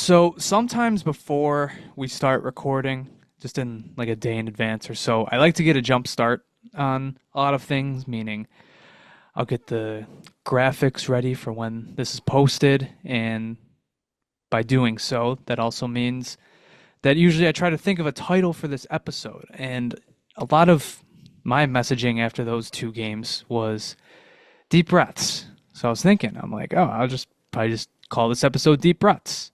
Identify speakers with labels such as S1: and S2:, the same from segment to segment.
S1: So sometimes before we start recording, just in like a day in advance or so, I like to get a jump start on a lot of things, meaning I'll get the graphics ready for when this is posted. And by doing so, that also means that usually I try to think of a title for this episode. And a lot of my messaging after those two games was deep breaths. So I was thinking, I'm like, oh, I'll just probably just call this episode Deep Breaths.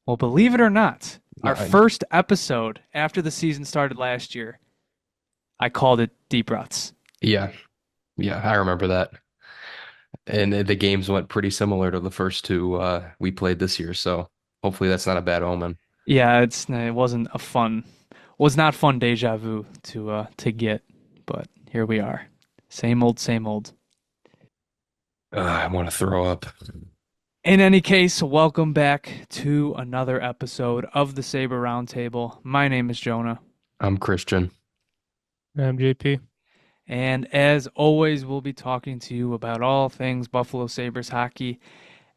S1: Well, believe it or not, our
S2: I,
S1: first episode after the season started last year, I called it Deep Breaths.
S2: yeah, yeah, I remember that. And the games went pretty similar to the first two we played this year, so hopefully that's not a bad omen.
S1: Yeah, it wasn't a fun, was not fun deja vu to get, but here we are. Same old, same old.
S2: I want to throw up.
S1: In any case, welcome back to another episode of the Sabre Roundtable. My name is Jonah,
S2: I'm Christian.
S3: I'm JP.
S1: and as always, we'll be talking to you about all things Buffalo Sabres hockey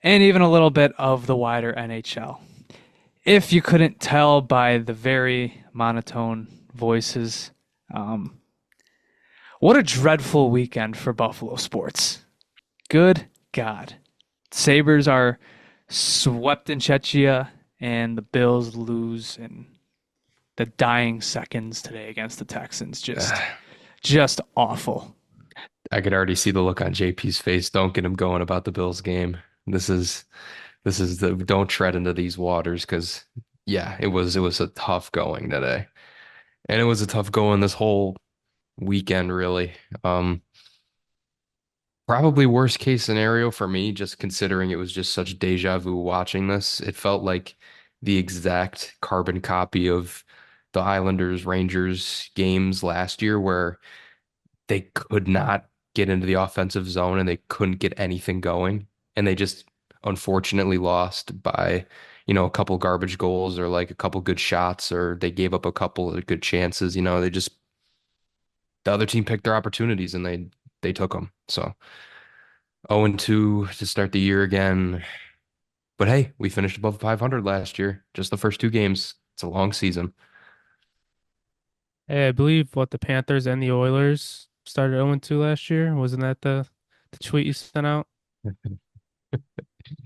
S1: and even a little bit of the wider NHL. If you couldn't tell by the very monotone voices, um, what a dreadful weekend for Buffalo sports. Good God. Sabres are swept in Czechia, and the Bills lose in the dying seconds today against the Texans. Just awful.
S2: I could already see the look on JP's face. Don't get him going about the Bills game. This is the don't tread into these waters because yeah, it was a tough going today. And it was a tough going this whole weekend, really. Um, Probably worst case scenario for me, just considering it was just such deja vu watching this. It felt like the exact carbon copy of the Islanders Rangers games last year, where they could not get into the offensive zone and they couldn't get anything going. And they just unfortunately lost by, a couple garbage goals or like a couple good shots, or they gave up a couple of good chances. The other team picked their opportunities and they took them. So 0-2 to start the year again. But hey, we finished above 500 last year, just the first two games. It's a long season.
S3: Hey, I believe the Panthers and the Oilers started 0-2 last year. Wasn't that the tweet you sent out?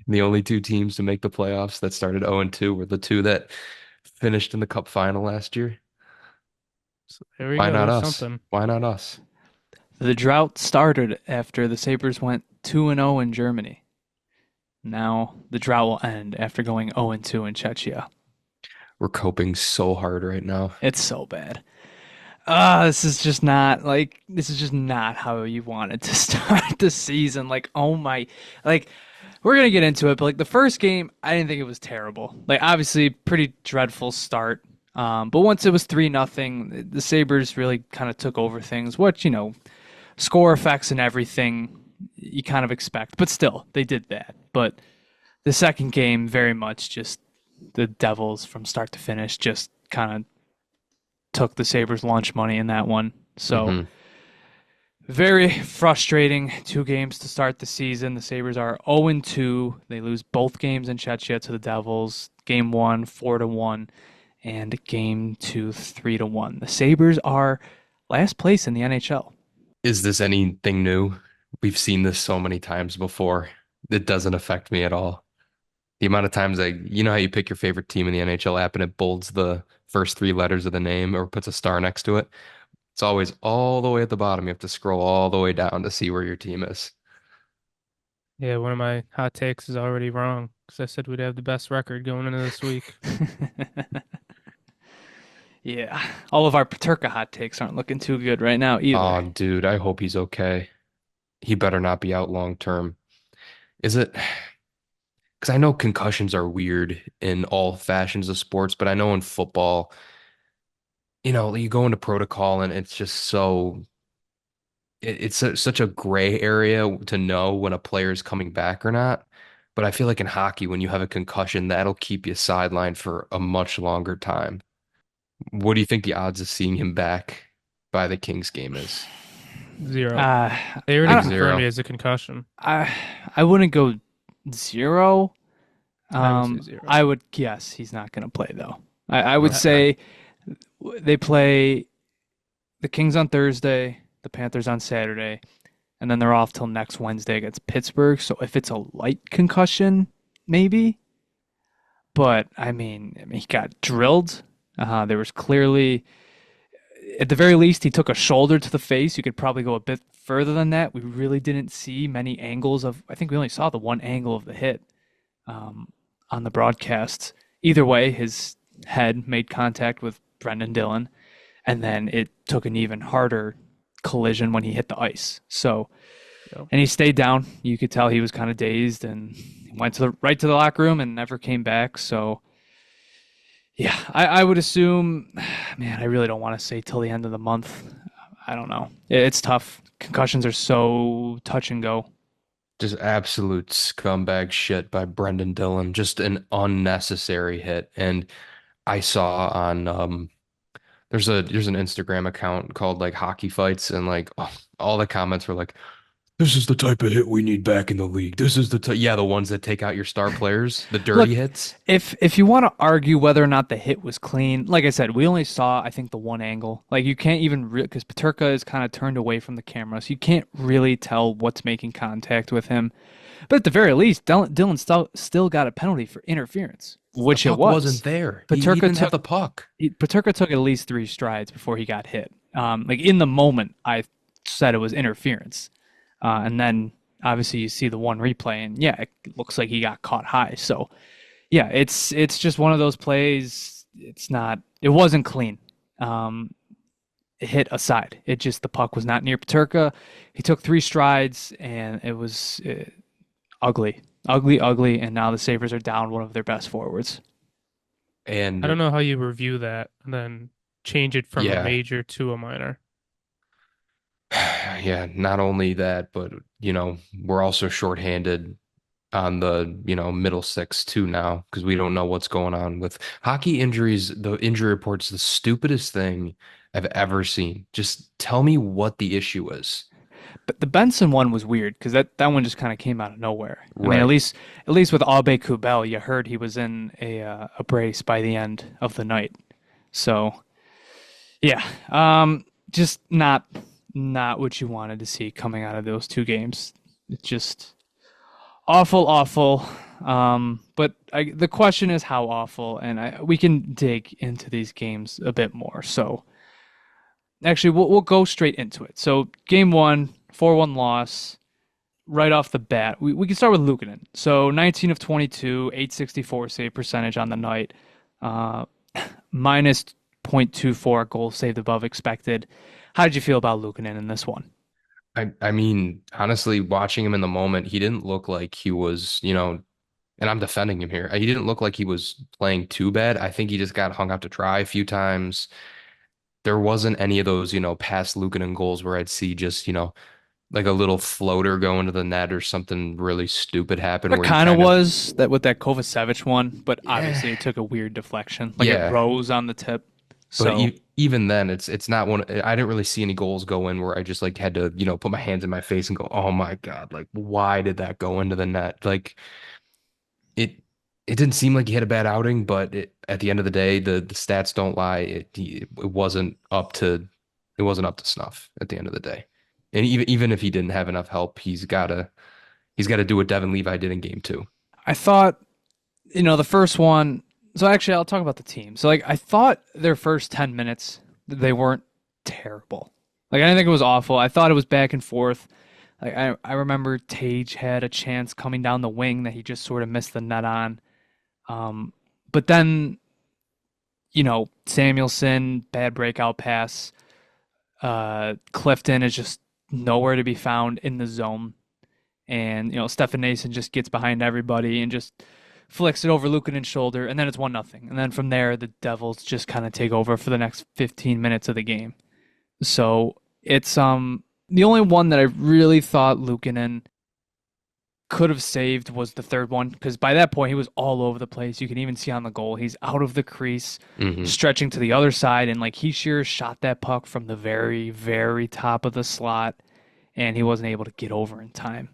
S2: The only two teams to make the playoffs that started 0-2 were the two that finished in the Cup final last year.
S3: So there we
S2: Why
S3: go.
S2: not
S3: There's
S2: us?
S3: something.
S2: Why not us?
S1: The drought started after the Sabres went 2-0 in Germany. Now the drought will end after going 0-2 in Czechia.
S2: We're coping so hard right now.
S1: It's so bad. This is just not how you wanted to start the season. Like, oh my, like we're gonna get into it, but like the first game, I didn't think it was terrible. Like obviously pretty dreadful start. But once it was 3-0, the Sabres really kind of took over things, which, score effects and everything you kind of expect. But still, they did that. But the second game, very much just the Devils from start to finish just kind of took the Sabres lunch money in that one. So
S2: hmm
S1: very frustrating two games to start the season. The Sabres are 0-2. They lose both games in Czechia to the Devils. Game one, 4-1, and game two, 3-1. The Sabres are last place in the NHL.
S2: Is this anything new? We've seen this so many times before. It doesn't affect me at all. The amount of times you know how you pick your favorite team in the NHL app and it bolds the first three letters of the name or puts a star next to it? It's always all the way at the bottom. You have to scroll all the way down to see where your team is.
S3: Yeah, one of my hot takes is already wrong because I said we'd have the best record going into this week.
S1: Yeah, all of our Paterka hot takes aren't looking too good right now either.
S2: Oh, dude, I hope he's okay. He better not be out long term. Is it? Because I know concussions are weird in all fashions of sports, but I know in football, you go into protocol and it's just such a gray area to know when a player is coming back or not. But I feel like in hockey, when you have a concussion, that'll keep you sidelined for a much longer time. What do you think the odds of seeing him back by the Kings game is?
S3: Zero.
S1: Uh,
S3: They
S1: I
S3: already
S1: don't,
S3: confirmed
S2: Zero.
S3: he has a concussion.
S1: I wouldn't go zero.
S3: I would say 0.
S1: I would guess he's not going to play though. I would
S2: Okay.
S1: say they play the Kings on Thursday, the Panthers on Saturday, and then they're off till next Wednesday against Pittsburgh. So if it's a light concussion, maybe. But he got drilled. There was clearly, at the very least, he took a shoulder to the face. You could probably go a bit further than that. We really didn't see many angles of. I think we only saw the one angle of the hit on the broadcast. Either way, his head made contact with Brendan Dillon, and then it took an even harder collision when he hit the ice. So, and he stayed down. You could tell he was kind of dazed and went right to the locker room and never came back. So, yeah, I would assume, man, I really don't want to say till the end of the month. I don't know. It's tough. Concussions are so touch and go.
S2: Just absolute scumbag shit by Brendan Dillon. Just an unnecessary hit. And I saw on there's an Instagram account called like Hockey Fights, and like all the comments were like, "This is the type of hit we need back in the league. This is the ones that take out your star players, the dirty
S1: Look,
S2: hits."
S1: if you want to argue whether or not the hit was clean, like I said, we only saw, I think, the one angle. Like you can't even because Peterka is kind of turned away from the camera, so you can't really tell what's making contact with him. But at the very least, Dillon still got a penalty for interference, which
S2: The
S1: it
S2: puck
S1: was.
S2: wasn't there. He
S1: Peterka
S2: didn't have
S1: took
S2: the puck.
S1: Peterka took at least 3 strides before he got hit. Like in the moment, I said it was interference, and then obviously you see the one replay, and yeah, it looks like he got caught high. So yeah, it's just one of those plays. It wasn't clean. Hit aside, the puck was not near Peterka. He took 3 strides, and it was ugly, and now the Sabres are down one of their best forwards.
S2: And
S3: I don't know how you review that and then change it from
S2: Yeah.
S3: a major to a minor.
S2: yeah, not only that, but we're also shorthanded on the middle six too now, because we don't know what's going on with hockey injuries. The injury report's the stupidest thing I've ever seen. Just tell me what the issue is.
S1: But the Benson one was weird because that one just kind of came out of nowhere. I mean,
S2: Right.
S1: at least with Abe Kubel, you heard he was in a brace by the end of the night. So yeah, just not what you wanted to see coming out of those 2 games. It's just awful. But the question is how awful, and we can dig into these games a bit more. So actually, we'll go straight into it. So game 1, 4-1 loss. Right off the bat, we can start with Luukkonen. So 19 of 22, 864 save percentage on the night, minus .24 goals saved above expected. How did you feel about Luukkonen in this one?
S2: I mean, honestly, watching him in the moment, he didn't look like he was, and I'm defending him here. He didn't look like he was playing too bad. I think he just got hung out to dry a few times. There wasn't any of those, past Luukkonen goals where I'd see just, like a little floater go into the net or something really stupid happen
S1: There
S2: where he
S1: kind of
S2: kind of,
S1: was that with that Kovacevic one, but obviously
S2: yeah,
S1: it took a weird deflection. Like
S2: yeah.
S1: it rose on the tip.
S2: But
S1: So
S2: even then, it's not one. I didn't really see any goals go in where I just like had to, put my hands in my face and go, "Oh my God, like why did that go into the net?" Like it it didn't seem like he had a bad outing, but at the end of the day, the stats don't lie. It wasn't up to snuff at the end of the day. And even if he didn't have enough help, he's gotta do what Devin Levi did in game 2.
S1: I thought, the first one. So actually, I'll talk about the team. So like, I thought their first 10 minutes, they weren't terrible. Like I didn't think it was awful. I thought it was back and forth. Like I remember Tage had a chance coming down the wing that he just sort of missed the net on. But then, Samuelson, bad breakout pass. Clifton is just nowhere to be found in the zone. And, Stefan Nason just gets behind everybody and just flicks it over Luukkonen's shoulder, and then it's 1-0. And then from there, the Devils just kind of take over for the next 15 minutes of the game. So it's the only one that I really thought Luukkonen could have saved was the third one, because by that point he was all over the place. You can even see on the goal he's out of the crease, stretching to the other side, and like he sure shot that puck from the very, very top of the slot, and he wasn't able to get over in time.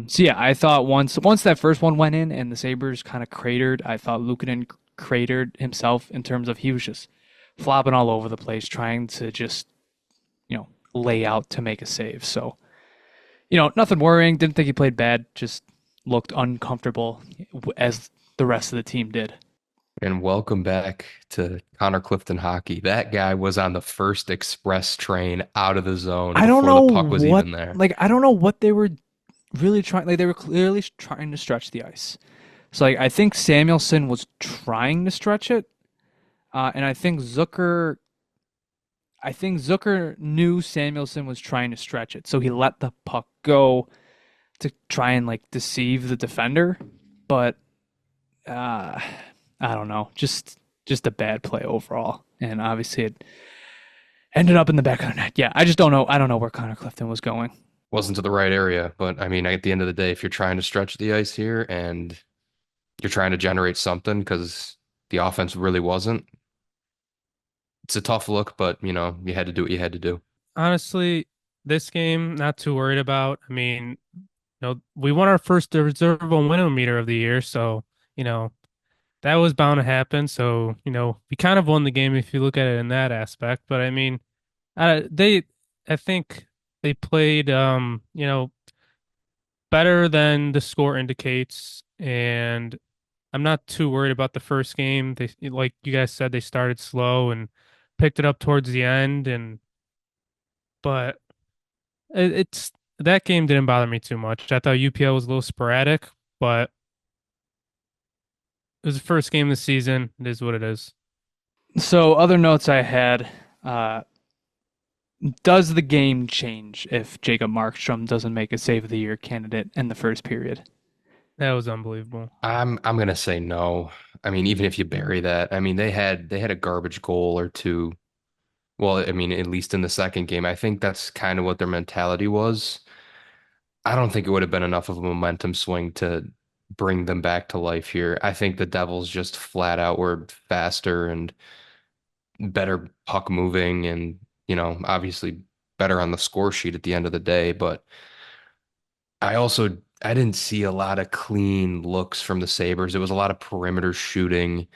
S1: So yeah, I thought once that first one went in and the Sabres kind of cratered, I thought Luukkonen cratered himself in terms of he was just flopping all over the place, trying to just lay out to make a save. So nothing worrying. Didn't think he played bad. Just looked uncomfortable as the rest of the team did.
S2: And welcome back to Connor Clifton hockey. That guy was on the first express train out of the zone
S1: I don't
S2: before
S1: know
S2: the puck was
S1: what
S2: even there.
S1: I don't know what they were really trying. Like they were clearly trying to stretch the ice. So I think Samuelson was trying to stretch it, and I think Zucker knew Samuelson was trying to stretch it, so he let the puck go to try and deceive the defender. But uh, I don't know, just a bad play overall, and obviously it ended up in the back of the net. Yeah, I just don't know. I don't know where Connor Clifton was going.
S2: Wasn't to the right area, but I mean, at the end of the day, if you're trying to stretch the ice here and you're trying to generate something because the offense really wasn't, it's a tough look, but you had to do what you had to do.
S3: Honestly, this game, not too worried about. I mean, we won our first reserve win-o-meter of the year, so you know that was bound to happen. So we kind of won the game if you look at it in that aspect. But I mean, they, I think they played, better than the score indicates, and I'm not too worried about the first game. They, like you guys said, they started slow and picked it up towards the end, and but it's that game didn't bother me too much. I thought UPL was a little sporadic, but it was the first game of the season. It is what it is.
S1: So other notes I had. Uh, does the game change if Jacob Markstrom doesn't make a save of the year candidate in the first period?
S3: That was unbelievable.
S2: I'm gonna say no. I mean, even if you bury that, I mean they had a garbage goal or two. Well, I mean, at least in the second game, I think that's kind of what their mentality was. I don't think it would have been enough of a momentum swing to bring them back to life here. I think the Devils just flat out were faster and better puck moving and, obviously better on the score sheet at the end of the day. But I didn't see a lot of clean looks from the Sabres. It was a lot of perimeter shooting.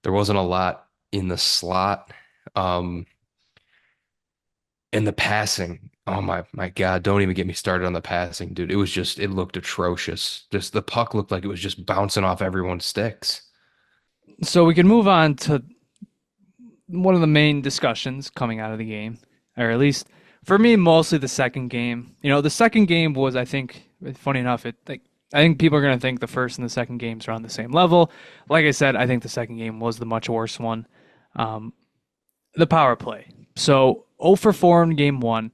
S2: There wasn't a lot in the slot. Um, And the passing, oh my God, don't even get me started on the passing, dude. It looked atrocious. Just the puck looked like it was just bouncing off everyone's sticks.
S1: So we can move on to one of the main discussions coming out of the game, or at least for me, mostly the second game. The second game was, I think, funny enough, I think people are going to think the first and the second games are on the same level. Like I said, I think the second game was the much worse one. Um, the power play. So 0 for 4 in game one.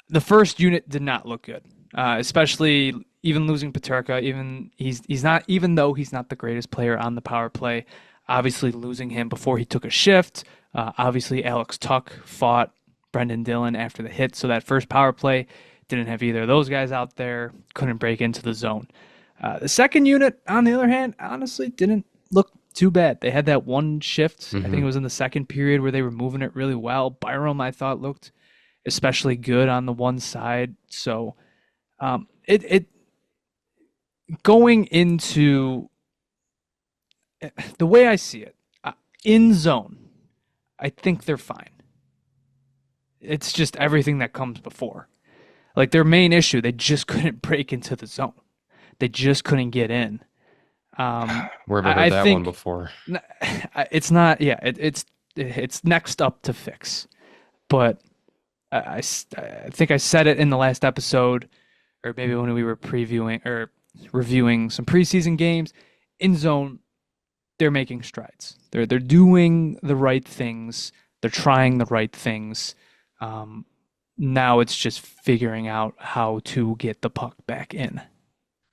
S1: The first unit did not look good, especially even losing Paterka. He's not, even though he's not the greatest player on the power play. Obviously, losing him before he took a shift. Obviously, Alex Tuck fought Brendan Dillon after the hit, so that first power play didn't have either of those guys out there. Couldn't break into the zone. The second unit, on the other hand, honestly didn't look too bad. They had that one shift. I think it
S2: hmm
S1: was in the second period where they were moving it really well. Byram, I thought, looked especially good on the one side. So it going into the way I see it, in zone, I think they're fine. It's just everything that comes before. Like their main issue, they just couldn't break into the zone. They just couldn't get in.
S2: Where have I
S1: I
S2: heard that one
S1: think
S2: before?
S1: it's not. Yeah, it's next up to fix. But I think I said it in the last episode, or maybe when we were previewing or reviewing some preseason games. In zone, they're making strides. They're doing the right things. They're trying the right things. Um, Now it's just figuring out how to get the puck back in.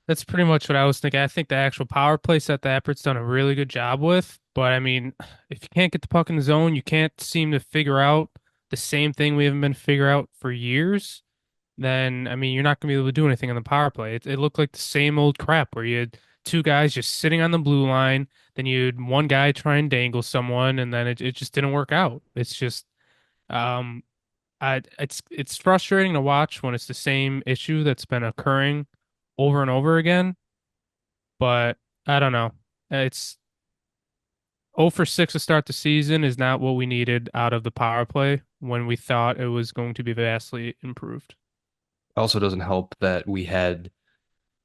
S3: That's pretty much what I was thinking. I think the actual power play set that Effort's done a really good job with. But I mean, if you can't get the puck in the zone, you can't seem to figure out the same thing we haven't been figure out for years. Then I mean, you're not gonna be able to do anything on the power play. It looked like the same old crap where you had two guys just sitting on the blue line, then you had one guy try and dangle someone, and then it just didn't work out. It's just um It's frustrating to watch when it's the same issue that's been occurring over and over again, but I don't know. It's 0 for 6 to start the season is not what we needed out of the power play when we thought it was going to be vastly improved.
S2: Also doesn't help that we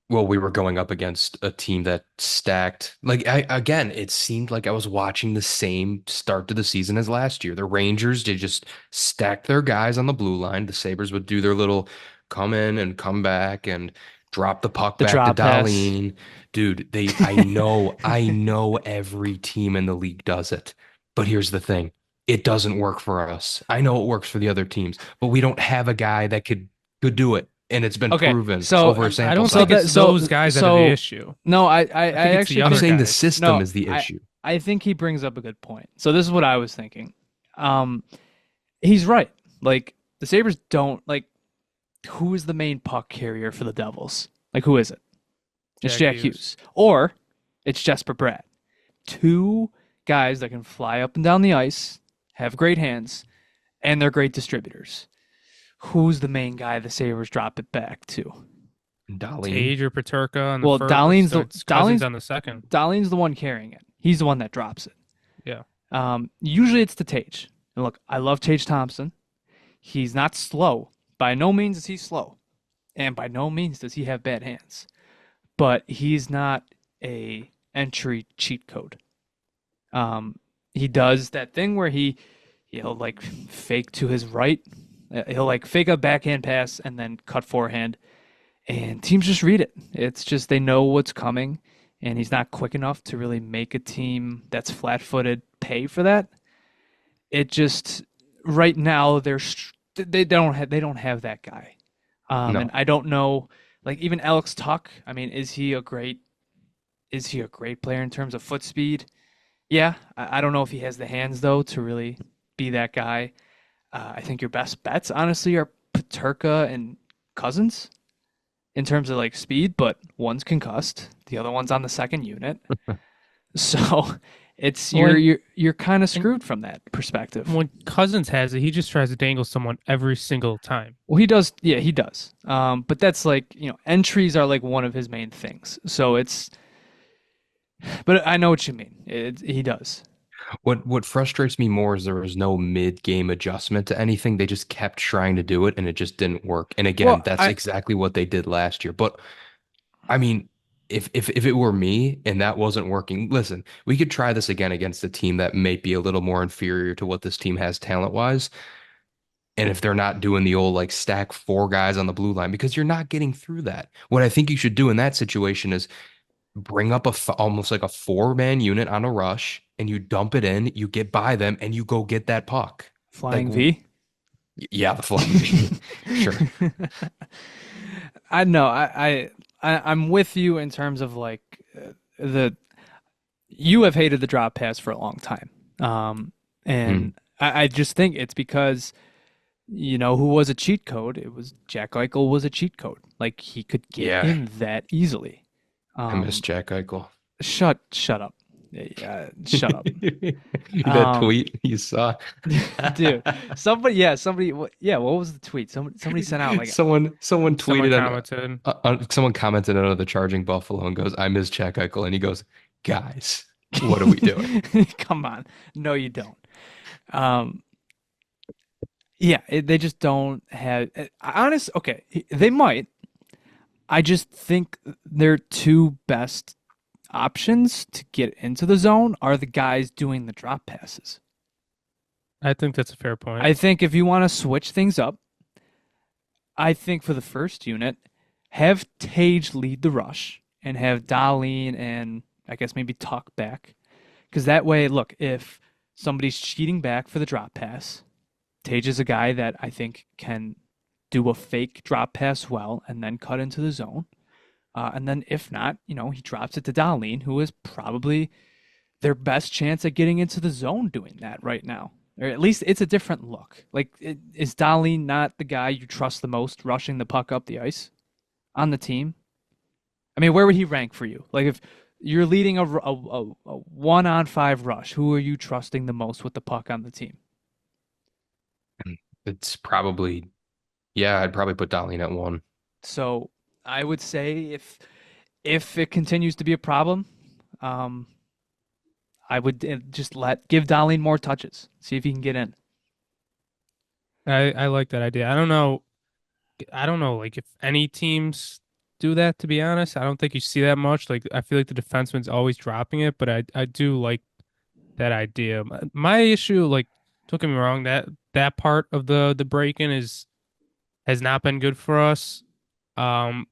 S2: were going up against a team that stacked. Again, it seemed like I was watching the same start to the season as last year. The Rangers, they just stacked their guys on the blue line. The Sabres would do their little come in and come back and drop the puck
S1: The
S2: back to
S1: drop pass.
S2: Darlene. Dude, I know every team in the league does it. But here's the thing. It doesn't work for us. I know it works for the other teams, but we don't have a guy that could do it. And it's been
S1: Okay,
S2: proven
S1: so
S2: over a
S3: I
S2: sample
S3: don't
S1: so
S3: think
S1: that
S3: it's
S2: size.
S3: those guys that are the
S1: so
S3: issue.
S1: no, I
S3: I think it's the
S1: actually
S2: I'm
S3: other
S1: think
S2: saying the
S3: guys.
S2: system
S1: no,
S2: is the issue.
S1: I think he brings up a good point. So this is what I was thinking. Um, he's right. Like the Sabres don't like who is the main puck carrier for the Devils? Like who is it? It's
S3: Jack
S1: Jack
S3: Hughes.
S1: Hughes. Or it's Jesper Bratt. Two guys that can fly up and down the ice, have great hands, and they're great distributors. Who's the main guy the Sabres drop it back to?
S2: Darlene.
S3: Tage or Paterka on the
S1: Well,
S3: first, it's Cousins on the second.
S1: Darlene's the one carrying it. He's the one that drops it.
S3: Yeah.
S1: Usually it's to Tage. And look, I love Tage Thompson. He's not slow. By no means is he slow. And by no means does he have bad hands. But he's not a entry cheat code. He does that thing where he'll like fake to his right. He'll like fake a backhand pass and then cut forehand. And teams just read it. It's just they know what's coming, and he's not quick enough to really make a team that's flat-footed pay for that. It just right now they don't have that guy. And
S2: No.
S1: I don't know, like even Alex Tuck. I mean, is he a great player in terms of foot speed? Yeah, I don't know if he has the hands though to really be that guy. I think your best bets, honestly, are Paterka and Cousins in terms of like speed, but one's concussed, the other one's on the second unit. So it's
S3: Well,
S1: you're kind of
S3: and
S1: screwed from that perspective.
S3: when Cousins has it, he just tries to dangle someone every single time.
S1: Well, he does, yeah, he does. But that's like, entries are like one of his main things. So but I know what you mean. He does.
S2: What frustrates me more is there was no mid-game adjustment to anything. They just kept trying to do it and it just didn't work. And again,
S1: Well,
S2: that's
S1: I
S2: exactly what they did last year. But I mean, if it were me and that wasn't working, listen, we could try this again against a team that may be a little more inferior to what this team has talent-wise. And if they're not doing the old like stack four guys on the blue line, because you're not getting through that. What I think you should do in that situation is bring up almost like a four-man unit on a rush and you dump it in, you get by them and you go get that puck. Like,
S1: Flying V.
S2: yeah, the flying V. Sure.
S1: I know. I'm with you in terms of like the you have hated the drop pass for a long time.
S2: Mm.
S1: And I just think it's because who was a cheat code? It was Jack Eichel was a cheat code. Like he could get
S2: Yeah,
S1: in that easily.
S2: I miss
S1: Um,
S2: Jack Eichel.
S1: shut up. Shut up.
S2: That
S1: Um,
S2: tweet you saw.
S1: dude, yeah, what was the tweet? Somebody sent out like,
S2: Someone
S3: Someone
S2: tweeted
S3: commented.
S2: someone commented under the Charging Buffalo and goes, "I miss Jack Eichel," and he goes, "Guys, what are we doing?"
S1: come on. No, you don't. Um, yeah, they just don't have honest. Okay, they might. I just think their two best options to get into the zone are the guys doing the drop passes.
S3: I think that's a fair point.
S1: I think if you want to switch things up, I think for the first unit, have Tage lead the rush and have Darlene and I guess maybe Tuck back. Because that way, look, if somebody's cheating back for the drop pass, Tage is a guy that I think can do a fake drop pass well and then cut into the zone. And then if not, he drops it to Darlene, who is probably their best chance at getting into the zone doing that right now. Or at least it's a different look. Like, is Darlene not the guy you trust the most rushing the puck up the ice on the team? I mean, where would he rank for you? Like, if you're leading a 1-on-5 rush, who are you trusting the most with the puck on the team?
S2: It's probably, yeah, I'd probably put Dahlin at one.
S1: So I would say if it continues to be a problem, um, I would just give Darlene more touches, see if he can get in.
S3: I like that idea. I don't know like if any teams do that, to be honest. I don't think you see that much. Like I feel like the defenseman's always dropping it, but I do like that idea. My issue, like, don't get me wrong, that part of the break-in is has not been good for us. Um,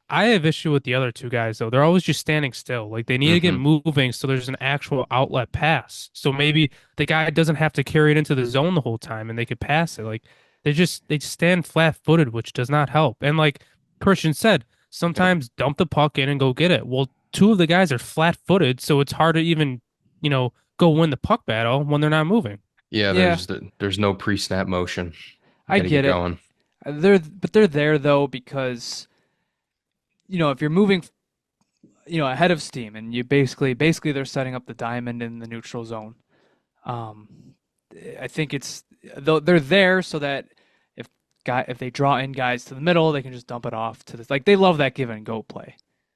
S3: I have issue with the other two guys though. They're always just standing still. Like they need to get
S2: Hmm.
S3: moving so there's an actual outlet pass. So maybe the guy doesn't have to carry it into the zone the whole time and they could pass it. Like they just stand flat-footed, which does not help. And like Christian said,
S2: Yep.
S3: sometimes dump the puck in and go get it. Well, two of the guys are flat-footed, so it's hard to even, go win the puck battle when they're not moving.
S2: Yeah,
S1: Yeah,
S2: there's no pre-snap motion. You
S1: I
S2: got to get
S1: get it.
S2: going.
S1: They're there though because if you're moving ahead of steam and you basically they're setting up the diamond in the neutral zone. Um, I think they're there so that if they draw in guys to the middle, they can just dump it off to the like they love that give and go play.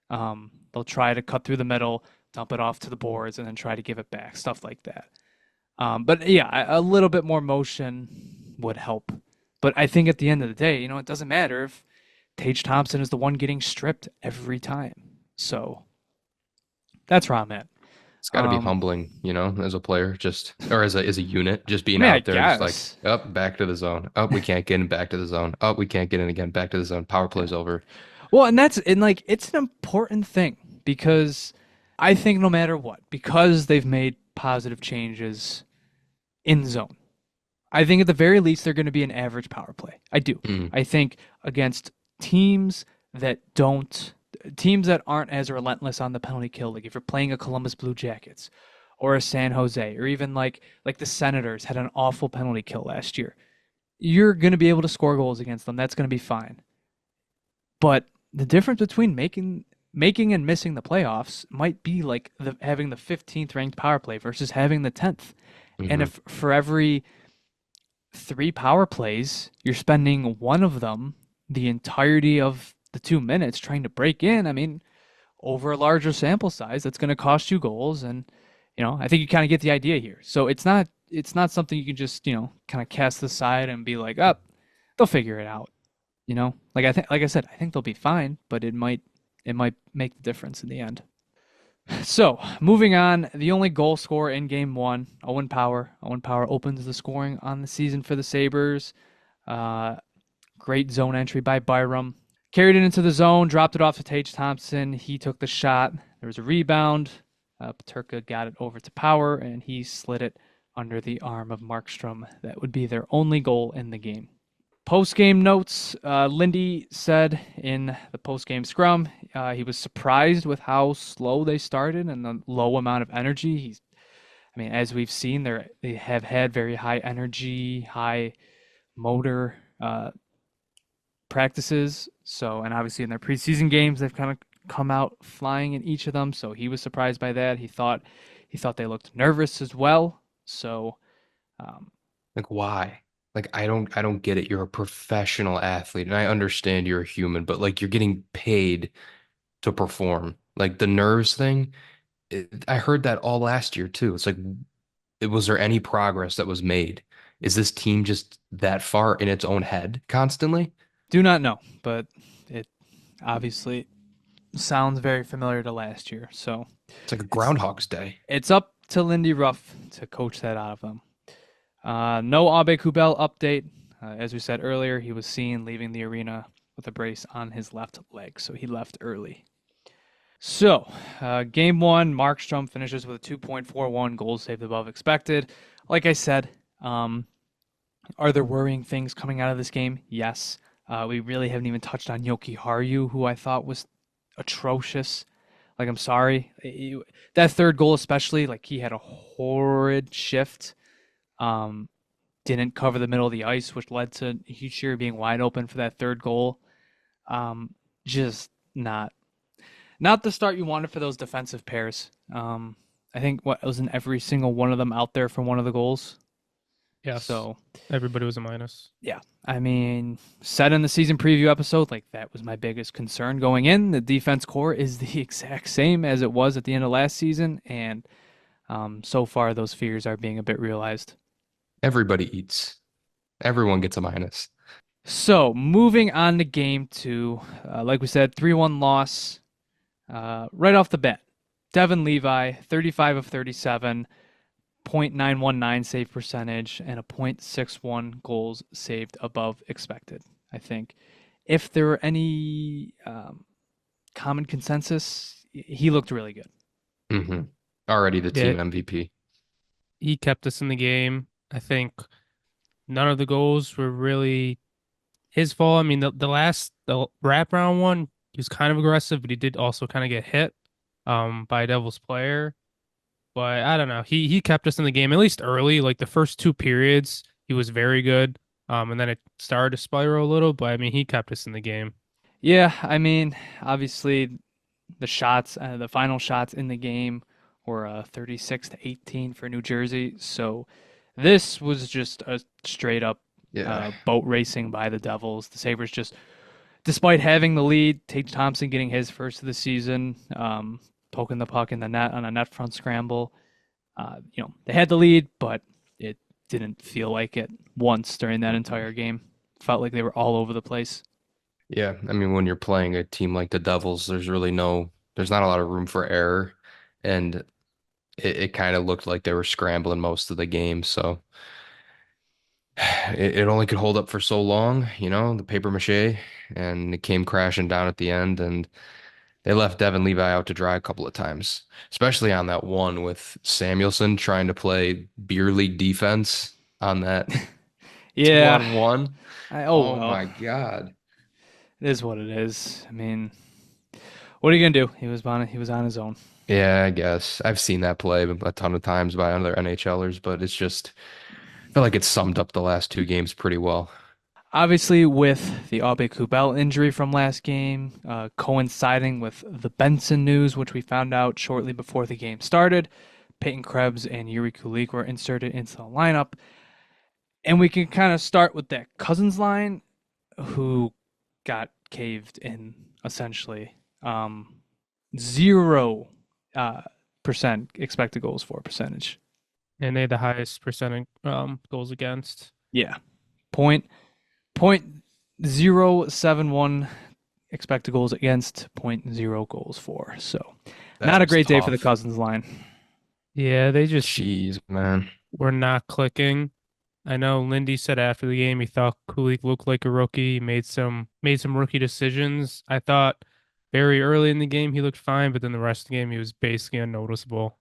S1: They'll try to cut through the middle, dump it off to the boards, and then try to give it back, stuff like that. But yeah, a little bit more motion would help. But I think at the end of the day, it doesn't matter if Tage Thompson is the one getting stripped every time. So that's where I'm at.
S2: It's got to be
S1: Um,
S2: humbling, as a player, just or as a unit, just
S1: I
S2: being
S1: mean, I
S2: out there, just like
S1: guess.
S2: up back to the zone. Up, we can't get in back to the zone. Up, we can't get in again back to the zone. Power
S1: Yeah.
S2: play's over.
S1: Well, and like it's an important thing because I think no matter what, because they've made positive changes in zone, I think at the very least they're going to be an average power play. I do.
S2: Mm.
S1: I think against teams that don't teams that aren't as relentless on the penalty kill, like if you're playing a Columbus Blue Jackets or a San Jose or even like the Senators had an awful penalty kill last year. You're going to be able to score goals against them. That's going to be fine. But the difference between making and missing the playoffs might be like having the 15th ranked power play versus having the 10th. And
S2: Hmm.
S1: if for every three power plays, you're spending one of them the entirety of the 2 minutes trying to break in, I mean, over a larger sample size, that's going to cost you goals. And, I think you kind of get the idea here. So it's not something you can just, kind of cast aside and be like, up, they'll figure it out. Like I said, I think they'll be fine, but it might make the difference in the end. So moving on, the only goal scorer in Game One, Owen Power. Owen Power opens the scoring on the season for the Sabres. Uh, Great zone entry by Byram. Carried it into the zone, dropped it off to Tage Thompson. He took the shot. There was a rebound. Paterka got it over to Power, and he slid it under the arm of Markstrom. That would be their only goal in the game. Post-game notes, Lindy said in the post-game scrum, he was surprised with how slow they started and the low amount of energy. I mean, as we've seen, they have had very high energy, high motor practices. So, and obviously in their preseason games, they've kind of come out flying in each of them. So he was surprised by that. He thought they looked nervous as well. So, um,
S2: Like why? Like I don't get it. You're a professional athlete, and I understand you're a human, but like you're getting paid to perform. Like the nerves thing, I heard that all last year too. It's like, was there any progress that was made? Is this team just that far in its own head constantly?
S1: do not know, but it obviously sounds very familiar to last year. So
S2: It's like a
S1: it's
S2: Groundhog's Day.
S1: it's up to Lindy Ruff to coach that out of them. No Abe Kubel update. As we said earlier, he was seen leaving the arena with a brace on his left leg, so he left early. So, game one, Markstrom finishes with a 2.41 goals saved above expected. Like I said, are there worrying things coming out of this game? Yes. We really haven't even touched on Yoki Haru, who I thought was atrocious. Like, I'm sorry. That third goal, especially, like, he had a horrid shift. Um, didn't cover the middle of the ice, which led to Heacher being wide open for that third goal. Just not the start you wanted for those defensive pairs. I think what was in every single one of them out there for one of the goals.
S3: Yes.
S1: So,
S3: Everybody was a minus.
S1: yeah, I mean, said in the season preview episode, like that was my biggest concern going in. The defense core is the exact same as it was at the end of last season, and so far those fears are being a bit realized.
S2: Everybody eats. Everyone gets a minus.
S1: So, moving on to game two, like we said, 3-1 loss right off the bat. Devin Levi, 35 of 37, .919 save percentage, and a .61 goals saved above expected. I think if there were any common consensus, he looked really good.
S2: hmm Already the
S3: Yeah,
S2: team MVP.
S3: he kept us in the game. I think none of the goals were really his fault. I mean, the wraparound one, he was kind of aggressive, but he did also kind of get hit by a Devils player. But I don't know. He kept us in the game at least early. Like the first two periods, he was very good. And then it started to spiral a little, but I mean, he kept us in the game.
S1: Yeah, I mean, obviously the final shots in the game were 36 to 18 for New Jersey. So this was just a straight up
S2: Yeah.
S1: boat racing by the Devils. The Sabres just, despite having the lead, Tage Thompson getting his first of the season, poking the puck in the net on a net front scramble. They had the lead, but it didn't feel like it once during that entire game. Felt like they were all over the place.
S2: Yeah. I mean, when you're playing a team like the Devils, there's not a lot of room for error. And it kind of looked like they were scrambling most of the game. So it only could hold up for so long, the paper mache, and it came crashing down at the end. And they left Devin Levi out to dry a couple of times, especially on that one with Samuelson trying to play beer league defense on that two
S1: Yeah,
S2: on one.
S1: oh
S2: Oh
S1: well,
S2: my God.
S1: it is what it is. I mean, what are you gonna do? He was on his own.
S2: Yeah, I guess. I've seen that play a ton of times by other NHLers, but I feel like it summed up the last two games pretty well.
S1: Obviously, with the Aube Kubel injury from last game, coinciding with the Benson news, which we found out shortly before the game started, Peyton Krebs and Yuri Kulik were inserted into the lineup. And we can kind of start with that Cousins line, who got caved in essentially. 0% expected goals for percentage.
S3: And they had the highest percent goals against.
S1: Yeah. Point 071 expected goals against, .0 goals for. So
S2: That
S1: not a
S2: was
S1: great day for the
S2: tough.
S1: Cousins line.
S3: Yeah, they just
S2: Jeez, man.
S3: were not clicking. I know Lindy said after the game he thought Kulik looked like a rookie. He made some rookie decisions. I thought very early in the game he looked fine, but then the rest of the game he was basically unnoticeable.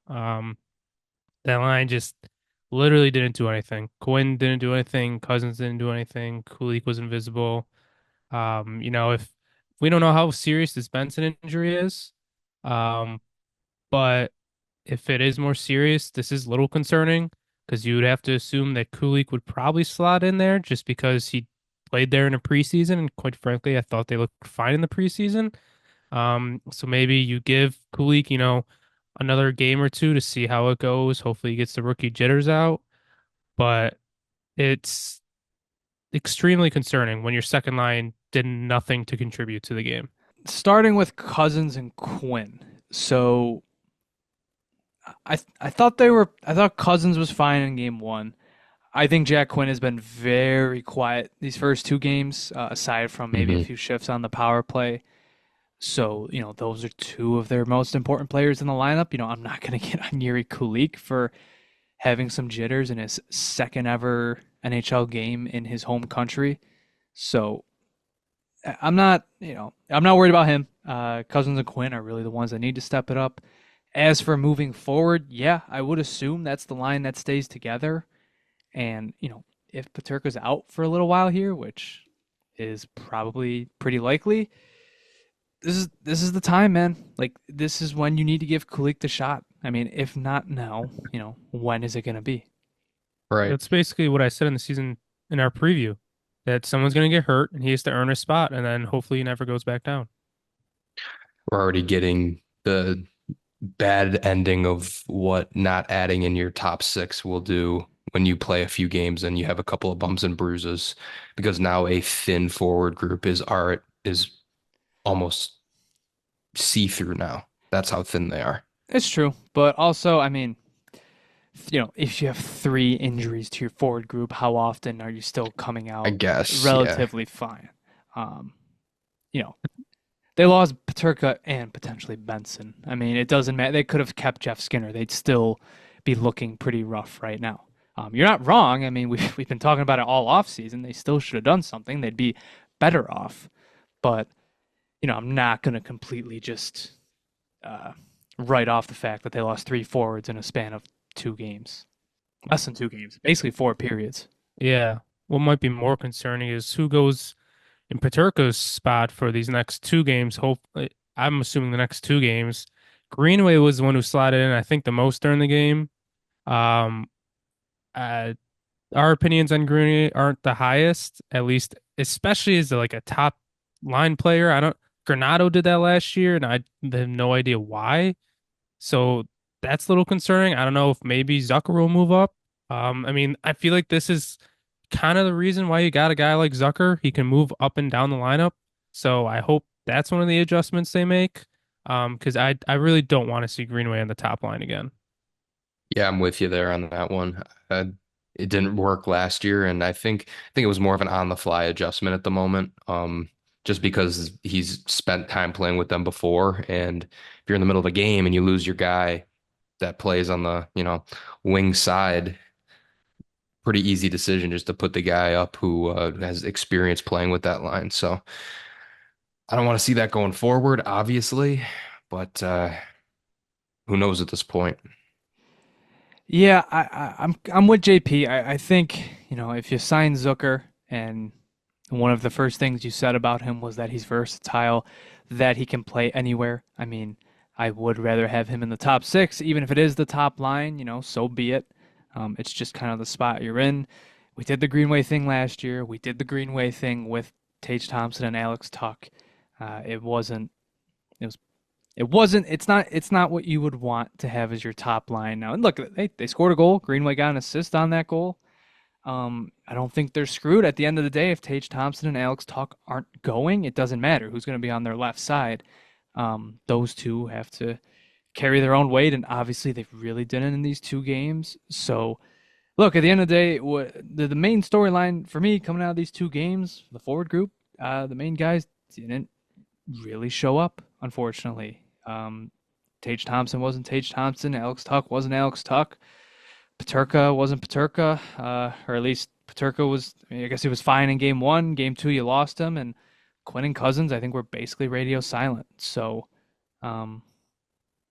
S3: That line just literally didn't do anything. Quinn didn't do anything. Cousins didn't do anything. Kulik was invisible. If we don't know how serious this Benson injury is, um, but if it is more serious, this is a little concerning because you would have to assume that Kulik would probably slot in there just because he played there in a preseason. And quite frankly, I thought they looked fine in the preseason. So maybe you give Kulik, another game or two to see how it goes. Hopefully he gets the rookie jitters out. But it's extremely concerning when your second line did nothing to contribute to the game.
S1: Starting with Cousins and Quinn. So I thought Cousins was fine in game one. I think Jack Quinn has been very quiet these first two games, aside from maybe a
S2: hmm
S1: few shifts on the power play. So, those are two of their most important players in the lineup. I'm not going to get on Yuri Kulik for having some jitters in his second ever NHL game in his home country. So, I'm not worried about him. Cousins and Quinn are really the ones that need to step it up. As for moving forward, yeah, I would assume that's the line that stays together. And, if Paterka's out for a little while here, which is probably pretty likely, this is the time, man. Like this is when you need to give Kulik the shot. I mean, if not now, when is it going to be?
S2: Right.
S3: That's basically what I said in the season in our preview, that someone's going to get hurt and he has to earn a spot, and then hopefully he never goes back down.
S2: We're already getting the bad ending of what not adding in your top six will do when you play a few games and you have a couple of bumps and bruises because now a thin forward group is almost see-through now. That's how thin they are.
S1: It's true, but also, I mean, if you have three injuries to your forward group, how often are you still coming
S2: I
S1: out
S2: guess, yeah.
S1: relatively fine? Um, you know, they lost Paterka and potentially Benson. I mean, it doesn't matter. They could have kept Jeff Skinner. They'd still be looking pretty rough right now. You're not wrong. I mean, we've been talking about it all off season. They still should have done something. They'd be better off. But I'm not going to completely just uh, write off the fact that they lost three forwards in a span of 2 games, less than 2 games, basically 4 periods.
S3: Yeah. What might be more concerning is who goes in Paterka's spot for these next 2 games. I'm assuming the next 2 games. Greenway was the one who slotted in, I think, the most during the game. Um, uh, our opinions on Greenway aren't the highest, at least, especially as like a top line player. I don't. Granado did that last year, and I have no idea why. So that's a little concerning. I don't know if maybe Zucker will move up. I mean, I feel like this is kind of the reason why you got a guy like Zucker. He can move up and down the lineup. So I hope that's one of the adjustments they make. Because I really don't want to see Greenway on the top line again.
S2: Yeah, I'm with you there on that one. It didn't work last year, and I think it was more of an on-the-fly adjustment at the moment. Just because he's spent time playing with them before, and if you're in the middle of a game and you lose your guy that plays on the, wing side, pretty easy decision just to put the guy up who has experience playing with that line. So I don't want to see that going forward, obviously, but who knows at this point?
S1: Yeah, I'm with JP. I think if you sign Zucker and one of the first things you said about him was that he's versatile, that he can play anywhere. I mean, I would rather have him in the top six, even if it is the top line. So be it. It's just kind of the spot you're in. We did the Greenway thing last year. We did the Greenway thing with Tage Thompson and Alex Tuck. It wasn't. It was it wasn't. It's not. It's not what you would want to have as your top line now. And look, they scored a goal. Greenway got an assist on that goal. I don't think they're screwed at the end of the day if Tage Thompson and Alex Tuck aren't going. It doesn't matter who's going to be on their left side. Those two have to carry their own weight, and obviously they really didn't in these 2 games. So, look, at the end of the day, the main storyline for me coming out of these 2 games, the forward group, the main guys didn't really show up, unfortunately. Tage Thompson wasn't Tage Thompson. Alex Tuck wasn't Alex Tuck. Paterka wasn't Paterka, or at least Paterka was. I mean, I guess he was fine in game 1. Game 2, you lost him, and Quinn and Cousins, I think, were basically radio silent. So, um,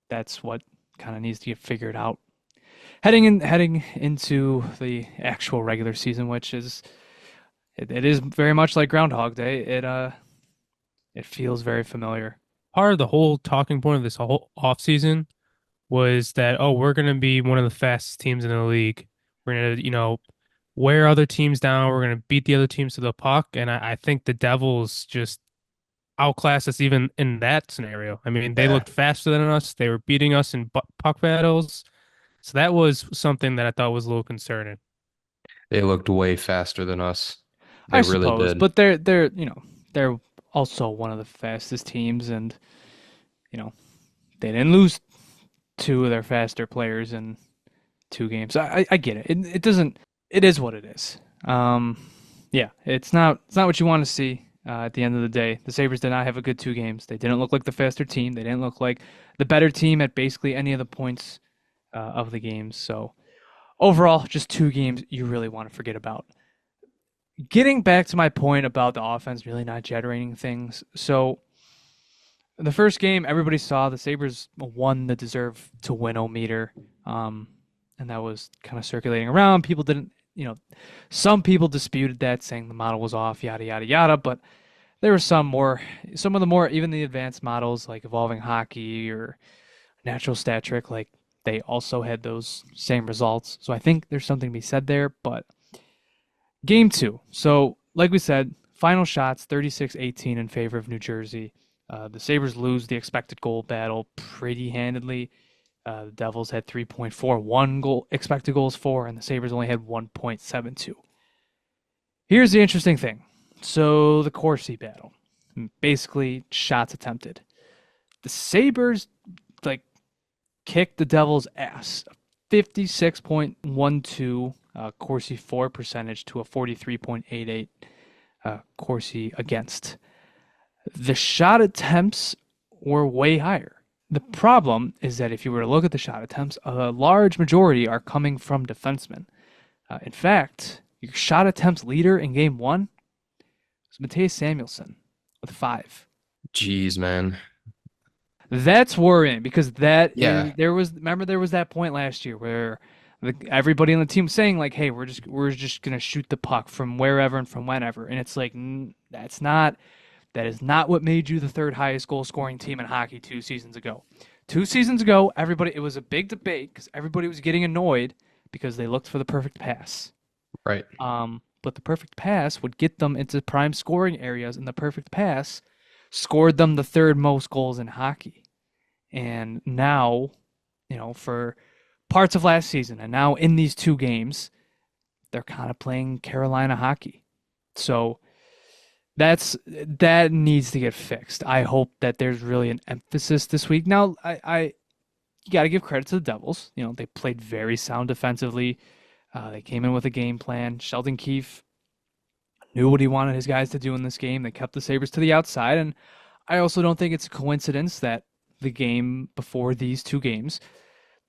S1: that's what kind of needs to get figured out heading into the actual regular season, which is it is very much like Groundhog Day. It feels very familiar.
S3: Part of the whole talking point of this whole offseason was that, oh, we're going to be one of the fastest teams in the league. We're going to, wear other teams down. We're going to beat the other teams to the puck. And I think the Devils just outclassed us even in that scenario. I mean, they
S2: Yeah,
S3: looked faster than us. They were beating us in puck battles. So that was something that I thought was a little concerning.
S2: they looked way faster than us.
S1: I
S2: They really
S1: suppose,
S2: did.
S1: but they're also one of the fastest teams, and you know they didn't lose two of their faster players in 2 games. I get it. It doesn't. It is what it is. Yeah, it's not what you want to see. At the end of the day, the Sabres did not have a good 2 games. They didn't look like the faster team. They didn't look like the better team at basically any of the points of the games. So overall, just 2 games you really want to forget about. Getting back to my point about the offense really not generating things. So the first game, everybody saw the Sabres won the deserve to win meter. And that was kind of circulating around. People didn't, some people disputed that, saying the model was off, yada, yada, yada. But there were some of the more, even the advanced models like Evolving Hockey or Natural Stat Trick, like they also had those same results. So I think there's something to be said there. But game 2. So, like we said, final shots 36-18 in favor of New Jersey. The Sabres lose the expected goal battle pretty handedly. The Devils had 3.41 goal expected goals for, and the Sabres only had 1.72. Here's the interesting thing. So the Corsi battle, basically shots attempted. The Sabres like kicked the Devils' ass, 56.12 Corsi for percentage to a 43.88 Corsi against. The shot attempts were way higher. The problem is that if you were to look at the shot attempts, a large majority are coming from defensemen. In fact, your shot attempts leader in game one was Mattias Samuelsson with 5.
S2: Jeez, man.
S1: That's worrying because
S2: Yeah,
S1: there was that point last year where everybody on the team was saying like, hey, we're just gonna shoot the puck from wherever and from whenever, and it's like that is not what made you the third highest goal scoring team in hockey 2 seasons ago. 2 seasons ago, it was a big debate because everybody was getting annoyed because they looked for the perfect pass.
S2: right.
S1: But the perfect pass would get them into prime scoring areas, and the perfect pass scored them the third most goals in hockey. And now, for parts of last season, and now in these 2 games, they're kind of playing Carolina hockey. So that needs to get fixed. I hope that there's really an emphasis this week. Now, I you got to give credit to the Devils. They played very sound defensively. They came in with a game plan. Sheldon Keefe knew what he wanted his guys to do in this game. They kept the Sabres to the outside, and I also don't think it's a coincidence that the game before these 2 games,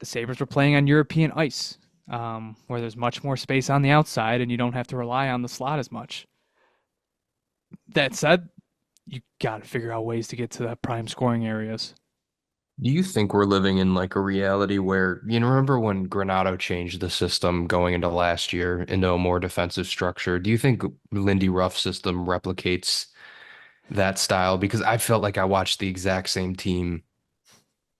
S1: the Sabres were playing on European ice, where there's much more space on the outside, and you don't have to rely on the slot as much. That said, you got to figure out ways to get to the prime scoring areas.
S2: Do you think we're living in like a reality where, remember when Granado changed the system going into last year into a more defensive structure? Do you think Lindy Ruff's system replicates that style? Because I felt like I watched the exact same team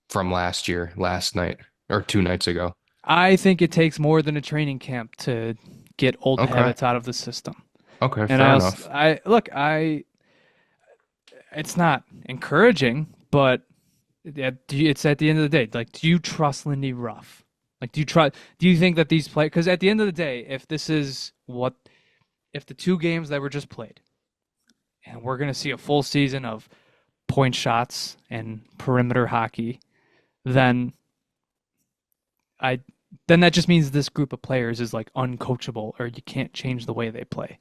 S2: from last year, last night, or 2 nights ago.
S1: I think it takes more than a training camp to get old
S2: Okay.
S1: habits out of the system.
S2: Okay,
S1: And
S2: fair enough.
S1: it's not encouraging, but it's at the end of the day. Like, do you trust Lindy Ruff? Like, do you think that these play? Because at the end of the day, if the 2 games that were just played, and we're gonna see a full season of point shots and perimeter hockey, then I then that just means this group of players is like uncoachable, or you can't change the way they play.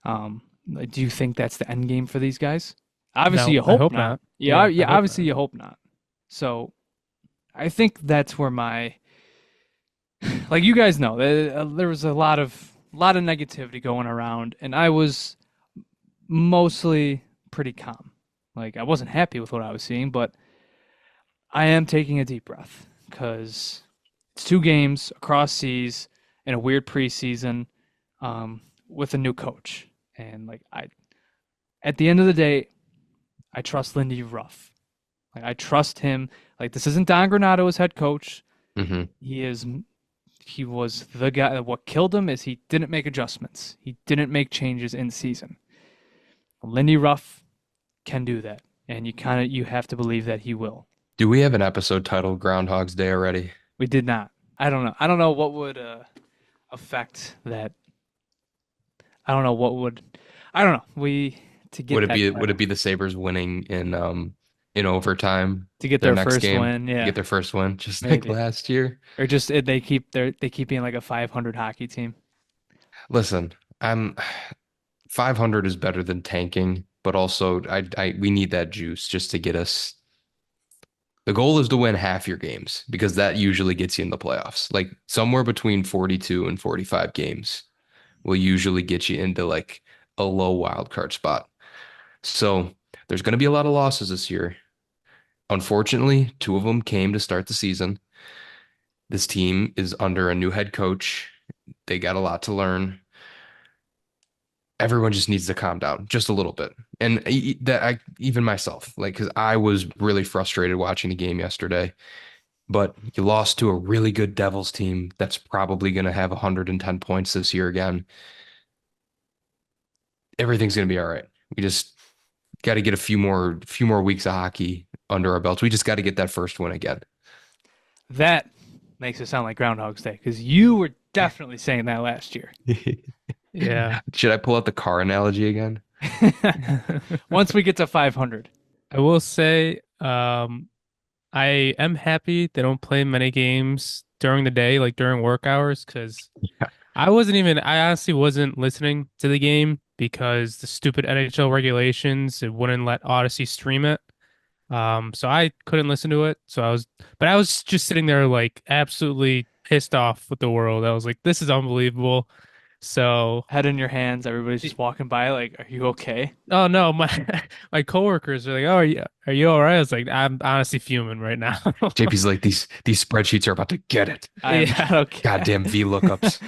S1: Like, do you think that's the end game for these guys? Obviously,
S3: No,
S1: you
S3: I
S1: hope
S3: hope
S1: not.
S3: not.
S1: Yeah,
S3: Yeah, I
S1: yeah.
S3: hope
S1: Obviously,
S3: not.
S1: you hope not. So, I think that's where like you guys know, there was a lot of negativity going around, and I was mostly pretty calm. Like, I wasn't happy with what I was seeing, but I am taking a deep breath because it's 2 games across seas in a weird preseason, with a new coach, and like at the end of the day, I trust Lindy Ruff. Like, I trust him. Like, this isn't Don Granado as head coach.
S2: Hmm.
S1: He is he was the guy. What killed him is he didn't make adjustments. He didn't make changes in season. Lindy Ruff can do that, and you have to believe that he will.
S2: Do we have an episode titled Groundhog's Day already?
S1: We did not. I don't know. I don't know what would affect that. I don't know what would. I don't know. We to get that
S2: Would it
S1: title,
S2: be the Sabres winning in overtime
S1: to get
S2: their
S1: their
S2: next
S1: first
S2: game
S1: win.
S2: to
S1: Yeah,
S2: get their first win, just like
S1: maybe.
S2: last year?
S1: Or just they keep being like a 500 hockey team.
S2: Listen, I'm 500 is better than tanking, but also I we need that juice just to get us. The goal is to win half your games because that usually gets you in the playoffs. Like somewhere between 42 and 45 games will usually get you into like a low wild card spot. So there's going to be a lot of losses this year. Unfortunately, 2 of them came to start the season. This team is under a new head coach. They got a lot to learn. Everyone just needs to calm down just a little bit. And that I even myself, like, because I was really frustrated watching the game yesterday. But you lost to a really good Devils team that's probably going to have 110 points this year again. Everything's going to be all right. We just got to get a few more weeks of hockey under our belts. We just got to get that first win again.
S1: That makes it sound like Groundhog's Day because you were definitely saying that last year.
S3: Yeah.
S2: Should I pull out the car analogy again?
S1: Once we get to 500.
S3: I will say, I am happy they don't play many games during the day, like during work hours, because I honestly wasn't listening to the game because the stupid NHL regulations, it wouldn't let Odyssey stream it. So I couldn't listen to it. But I was just sitting there like absolutely pissed off with the world. I was like, this is unbelievable. So,
S1: Head in your hands. Everybody's just walking by, like, are you okay?
S3: oh no, my my coworkers are like, oh, are you all right? I was like, I'm honestly fuming right now.
S2: JP's like these spreadsheets are about to get it.
S1: I am
S3: Yeah,
S1: not okay.
S2: Goddamn V lookups.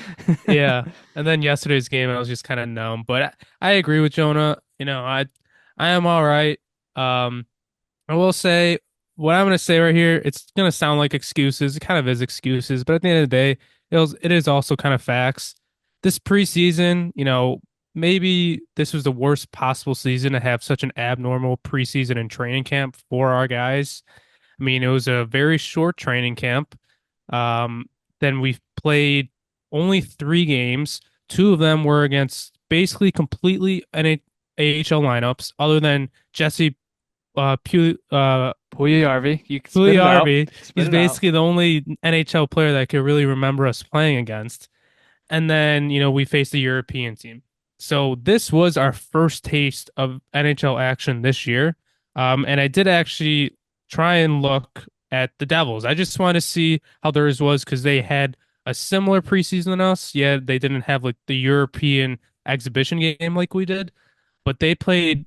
S3: yeah. And then yesterday's game, I was just kind of numb. But I agree with Jonah. I am all right. Um, I will say what I'm going to say right here. It's going to sound like excuses. It kind of is excuses, but at the end of the day, it is also kind of facts. This preseason, maybe this was the worst possible season to have such an abnormal preseason and training camp for our guys. I mean, it was a very short training camp. Um, then we played only 3 games. 2 of them were against basically completely AHL lineups, other than Jesse
S1: Pugliarvi, you can spit it out.
S3: Pugliarvi.
S1: Spit
S3: He's
S1: it out.
S3: basically the only NHL player that I could really remember us playing against. And then, we faced the European team. So this was our first taste of NHL action this year. And I did actually try and look at the Devils. I just wanted to see how theirs was because they had a similar preseason than us. Yeah, they didn't have like the European exhibition game like we did, but they played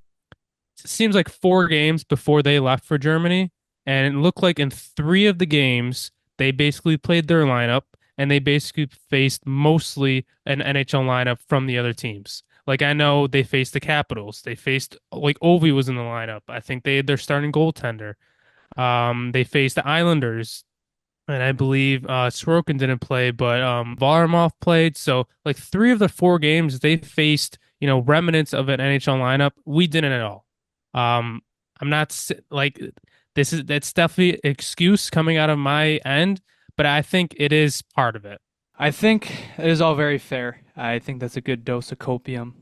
S3: seems like 4 games before they left for Germany, and it looked like in 3 of the games they basically played their lineup, and they basically faced mostly an NHL lineup from the other teams. Like I know they faced the Capitals, they faced like Ovi was in the lineup. I think they had their starting goaltender. They faced the Islanders, and I believe Sorokin didn't play, but Varlamov played. So like 3 of the 4 games they faced, remnants of an NHL lineup. We didn't at all. Um, I'm not like that's definitely an excuse coming out of my end, but I think it is part of it.
S1: I think it is all very fair. I think that's a good dose of copium.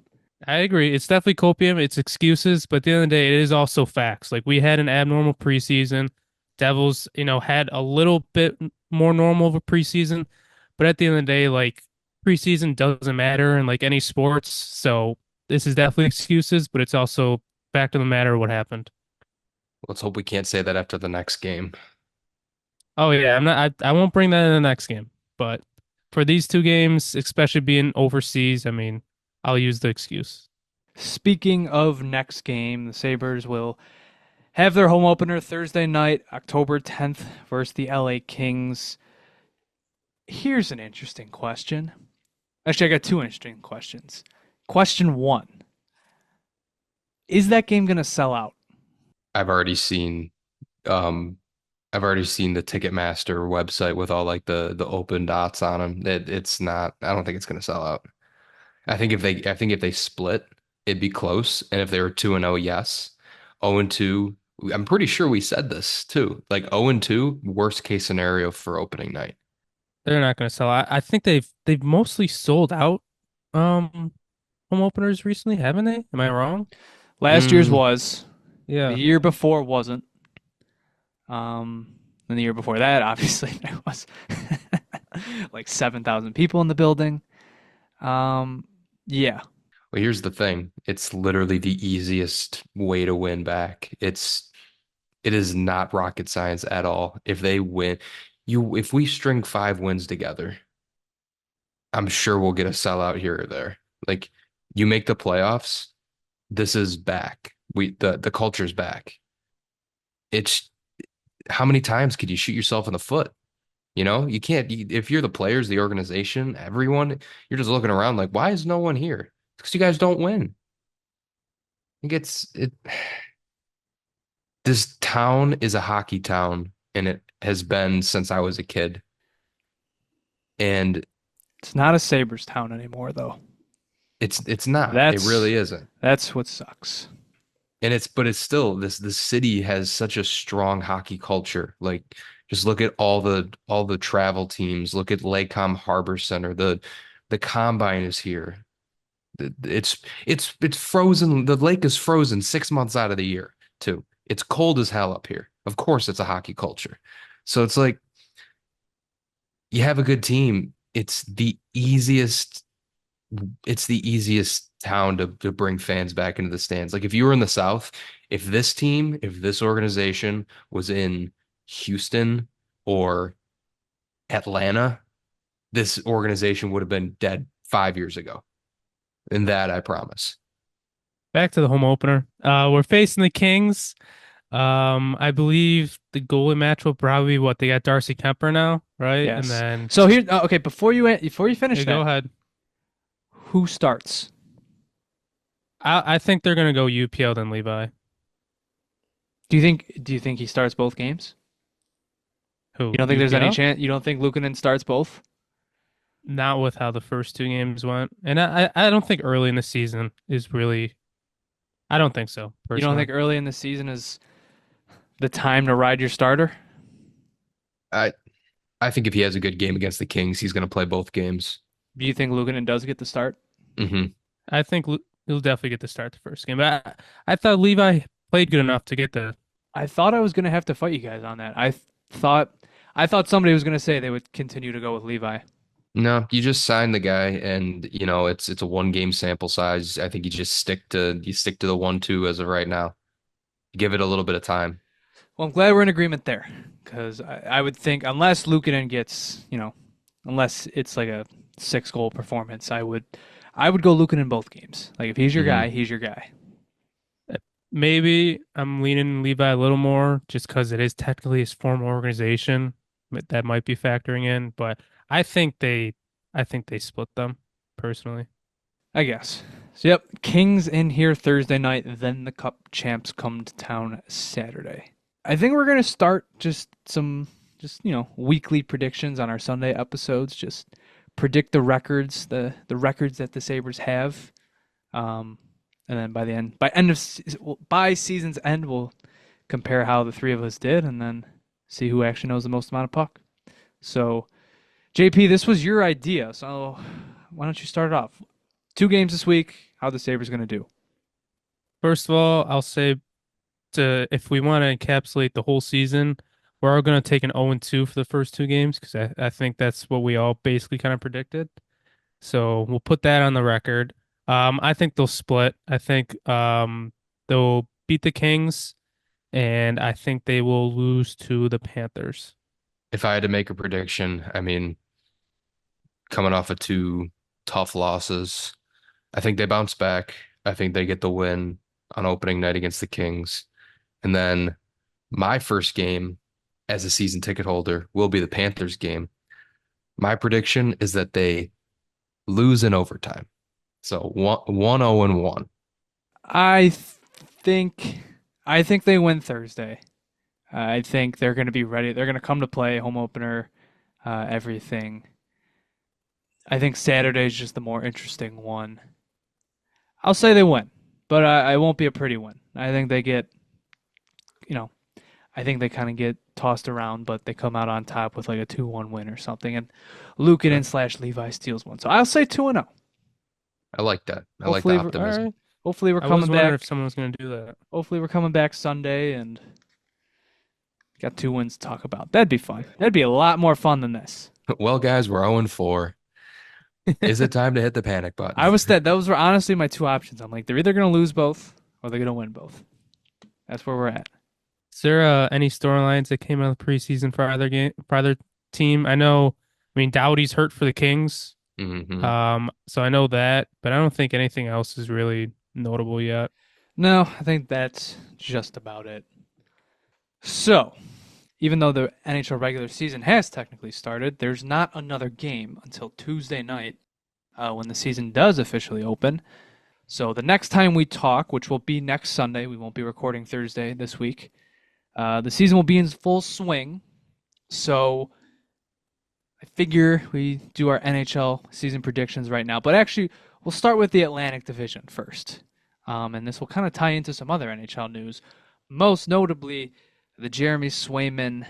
S3: I agree. It's definitely copium. It's excuses, but at the end of the day, it is also facts. Like we had an abnormal preseason. Devils, had a little bit more normal of a preseason, but at the end of the day, like preseason doesn't matter in like any sports. So this is definitely excuses, but it's also fact of the matter what happened.
S2: Let's hope we can't say that after the next game.
S3: Oh yeah, I'm not. I won't bring that in the next game, but for these 2 games, especially being overseas, I mean, I'll use the excuse.
S1: Speaking of next game, the Sabres will have their home opener Thursday night, October 10th, versus the LA Kings. Here's an interesting question. Actually, I got 2 interesting questions. Question 1. Is that game going to sell out?
S2: I've already seen um I've already seen the Ticketmaster website with all like the open dots on them. It's not, I don't think it's gonna sell out. I think if they split, it'd be close. And if they were 2-0, yes. 0-2, I'm pretty sure we said this too. Like 0-2, worst case scenario for opening night.
S3: They're not going to sell. I think they've mostly sold out um home openers recently, haven't they? Am I wrong?
S1: Last year's
S2: Mm,
S1: was. The
S3: Yeah.
S1: year before wasn't. And the year before that, obviously, there was like 7,000 people in the building. Um, yeah.
S2: well, here's the thing. It's literally the easiest way to win back. It is not rocket science at all. If they win, if we string 5 wins together, I'm sure we'll get a sellout here or there. Like you make the playoffs, this is back. The culture's back. It's how many times could you shoot yourself in the foot? You can't, if you're the players, the organization, everyone, you're just looking around like, why is no one here? Because you guys don't win. It gets it. This town is a hockey town, and it has been since I was a kid. And
S1: It's not a Sabres town anymore, though.
S2: it's not. It
S1: That's
S2: really isn't.
S1: that's what sucks.
S2: And but it's still this city has such a strong hockey culture. Like Just look at all the travel teams. Look at Lakecom Harbor Center. The combine is here. It's frozen. The lake is frozen 6 months out of the year, too. It's cold as hell up here. Of course, it's a hockey culture. So it's like you have a good team. It's the easiest town to bring fans back into the stands. Like if you were in the South, if this organization was in Houston or Atlanta, this organization would have been dead 5 years ago. And that I promise.
S3: Back to the home opener. We're facing the Kings. I believe the goalie match will probably be what they got Darcy Kemper now, right? And
S1: Yes.
S3: then
S1: So here, okay, before you finish
S3: yeah, go
S1: that,
S3: ahead.
S1: who starts?
S3: I think they're gonna go UPL then Levi.
S1: Do you think he starts both games? You
S3: Who?
S1: don't think there's any
S3: UPL?
S1: chance? You don't think Luukkonen starts both?
S3: Not with how the first two games went. And I don't think early in the season is really I don't think so,
S1: You don't
S3: personally.
S1: think early in the season is the time to ride your starter?
S2: I I think if he has a good game against the Kings, he's going to play both games.
S1: Do you think Luukkonen does get the start?
S3: I think he'll definitely get to start the first game. But I thought Levi played good enough to get the
S1: I thought I was gonna have to fight you guys on that. Thought I thought somebody was gonna say they would continue to go with Levi.
S2: No, you just sign the guy, and it's a 1 game sample size. I think you stick to the 1-2 as of right now. Give it a little bit of time.
S1: Well, I'm glad we're in agreement there, because I would think unless Luukkonen gets, unless it's like a 6 goal performance, I would go Luukkonen in both games. Like if he's your
S2: Hmm
S1: guy, he's your guy.
S3: maybe I'm leaning Levi a little more just because it is technically his former organization. But that might be factoring in, but I think they I think they split them personally.
S1: I guess. So yep, Kings in here Thursday night, then the Cup champs come to town Saturday. I think we're gonna start weekly predictions on our Sunday episodes. Just predict the records, the records that the Sabres have. Um, and then by season's end, we'll compare how the three of us did, and then see who actually knows the most amount of puck. So, JP, this was your idea, so why don't you start it off? 2 games this week. How the Sabres going to do?
S3: First of all, I'll say to if we want to encapsulate the whole season, we're all going to take an 0-2 for the first two games because I think that's what we all basically kind of predicted. So we'll put that on the record. I think they'll split. I think they'll beat the Kings, and I think they will lose to the Panthers.
S2: If I had to make a prediction, I mean, coming off of 2 tough losses, I think they bounce back. I think they get the win on opening night against the Kings. And then my first game as a season ticket holder will be the Panthers game. My prediction is that they lose in overtime. So 1-0-1.
S1: I think I think they win Thursday. I think they're going to be ready. They're going to come to play home opener, everything. I think Saturday is just the more interesting one. I'll say they win, but I won't be a pretty win. I think they get, you know, I think they kind of get tossed around, but they come out on top with like a 2-1 win or something. And Luukkonen slash Levi steals one. So I'll say 2-0.
S2: I like that. I like the
S1: Hopefully, all
S2: optimism.
S1: right. Hopefully we're
S3: I was
S1: coming
S3: wondering
S1: back.
S3: if someone was going to do that.
S1: Hopefully we're coming back Sunday and got 2 wins to talk about. That'd be fun. That'd be a lot more fun than this.
S2: Well, guys, we're 0-4. Is it time to hit the panic button?
S1: Those were honestly my two options. I'm like, they're either gonna lose both or they're gonna win both. That's where we're at.
S3: Is there any storylines that came out of the preseason for either team? I mean, Doughty's hurt for the Kings.
S2: Hmm
S3: So I know that, but I don't think anything else is really notable yet.
S1: No, I think that's just about it. So, even though the NHL regular season has technically started, there's not another game until Tuesday night when the season does officially open. So the next time we talk, which will be next Sunday, we won't be recording Thursday this week. The season will be in full swing. So I figure we do our NHL season predictions right now. But actually, we'll start with the Atlantic Division first. And this will kind of tie into some other NHL news. Most notably, the Jeremy Swayman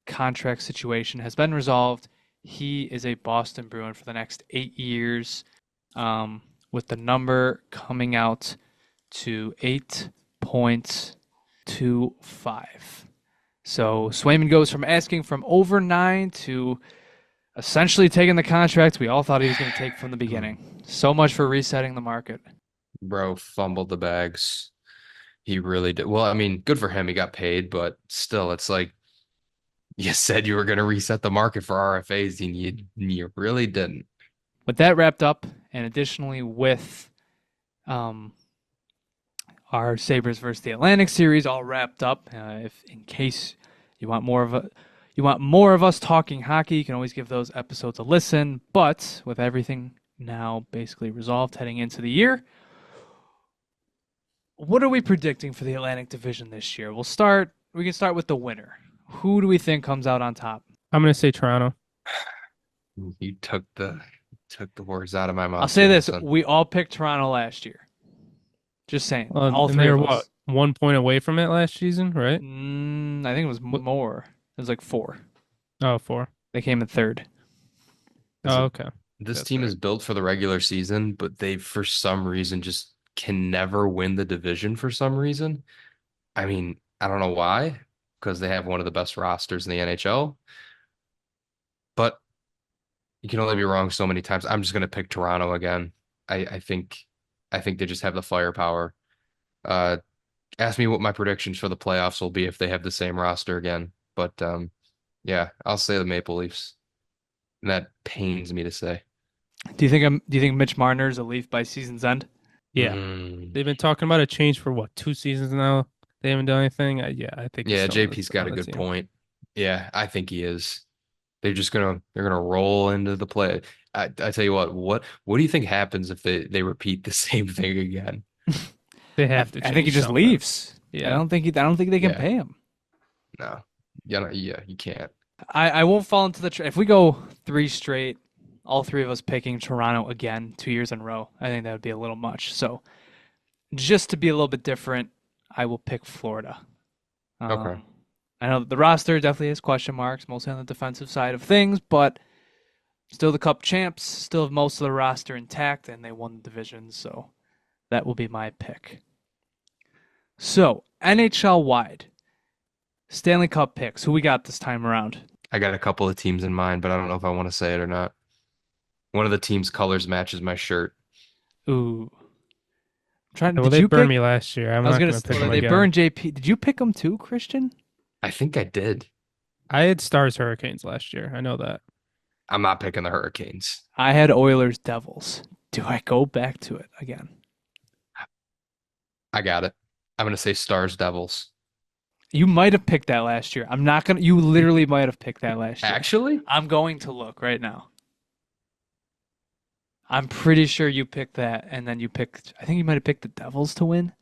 S1: contract situation has been resolved. He is a Boston Bruin for the next 8 years, with the number coming out to 8.25. So Swayman goes from asking from over 9 to essentially taking the contract we all thought he was going to take from the beginning. So much for resetting the market.
S2: Bro fumbled the bags. He really did. Well, I mean, good for him. He got paid, but still, it's like you said you were going to reset the market for RFAs, and you really didn't.
S1: With that wrapped up, and additionally with um, our Sabres versus the Atlantic series all wrapped up, if in case you want more of us talking hockey, you can always give those episodes a listen. But with everything now basically resolved heading into the year, what are we predicting for the Atlantic Division this year? We can start with the winner. Who do we think comes out on top?
S3: I'm going to say Toronto.
S2: You took the words out of my mouth.
S1: I'll say this:
S2: Jameson.
S1: we all picked Toronto last year. Just saying, all
S3: And
S1: three
S3: they
S1: of
S3: were
S1: us.
S3: 1 point away from it last season, right?
S1: I think it was more. It was like 4.
S3: Oh, 4.
S1: They came in third.
S3: Oh, okay.
S2: This
S3: That's
S2: team
S3: right.
S2: is built for the regular season, but they, for some reason, just can never win the division for some reason. I mean, I don't know why, because they have one of the best rosters in the NHL, but you can only be wrong so many times. I'm just going to pick Toronto again. I think they just have the firepower. Uh, Ask me what my predictions for the playoffs will be if they have the same roster again. But yeah, I'll say the Maple Leafs. And that pains me to say.
S1: Do you think Mitch Marner is a Leaf by season's end?
S3: Yeah.
S2: Mm.
S3: They've been talking about a change for what, 2 seasons now? They haven't done anything. Yeah, I think he's
S2: Yeah,
S3: still
S2: JP's got
S3: on
S2: a
S3: the
S2: good
S3: team.
S2: point. Yeah, I think he is. They're gonna roll into the play. I tell you what do you think happens if they repeat the same thing again?
S3: They
S1: I,
S3: have to
S1: I think he
S3: change
S1: just
S3: something.
S1: leaves. I
S3: Yeah.
S1: don't think they can
S2: Yeah.
S1: pay him.
S2: No. Yeah, you can't.
S1: I won't fall into if we go 3 straight, all 3 of us picking Toronto again 2 years in a row. I think that would be a little much. So just to be a little bit different, I will pick Florida.
S2: Okay.
S1: I know the roster definitely has question marks, mostly on the defensive side of things, but still the Cup champs, still have most of the roster intact, and they won the division, so that will be my pick. So, NHL wide, Stanley Cup picks. Who we got this time around?
S2: I got a couple of teams in mind, but I don't know if I want to say it or not. One of the team's colors matches my shirt.
S1: Ooh. Trying,
S3: Well,
S1: did
S3: they
S1: you
S3: burned
S1: pick?
S3: me last year. I'm
S1: I was
S3: not
S1: gonna.
S3: going to pick
S1: Well,
S3: them
S1: they
S3: again.
S1: burned JP. Did you pick them too, Christian?
S2: I think I did.
S3: I had Stars Hurricanes last year. I know that.
S2: I'm not picking the Hurricanes.
S1: I had Oilers Devils. Do I go back to it again?
S2: I got it. I'm gonna say Stars Devils.
S1: You might have picked that last year. I'm not gonna. You literally might have picked that last year.
S2: Actually?
S1: I'm going to look right now. I'm pretty sure you picked that, and then you picked. I think you might have picked the Devils to win.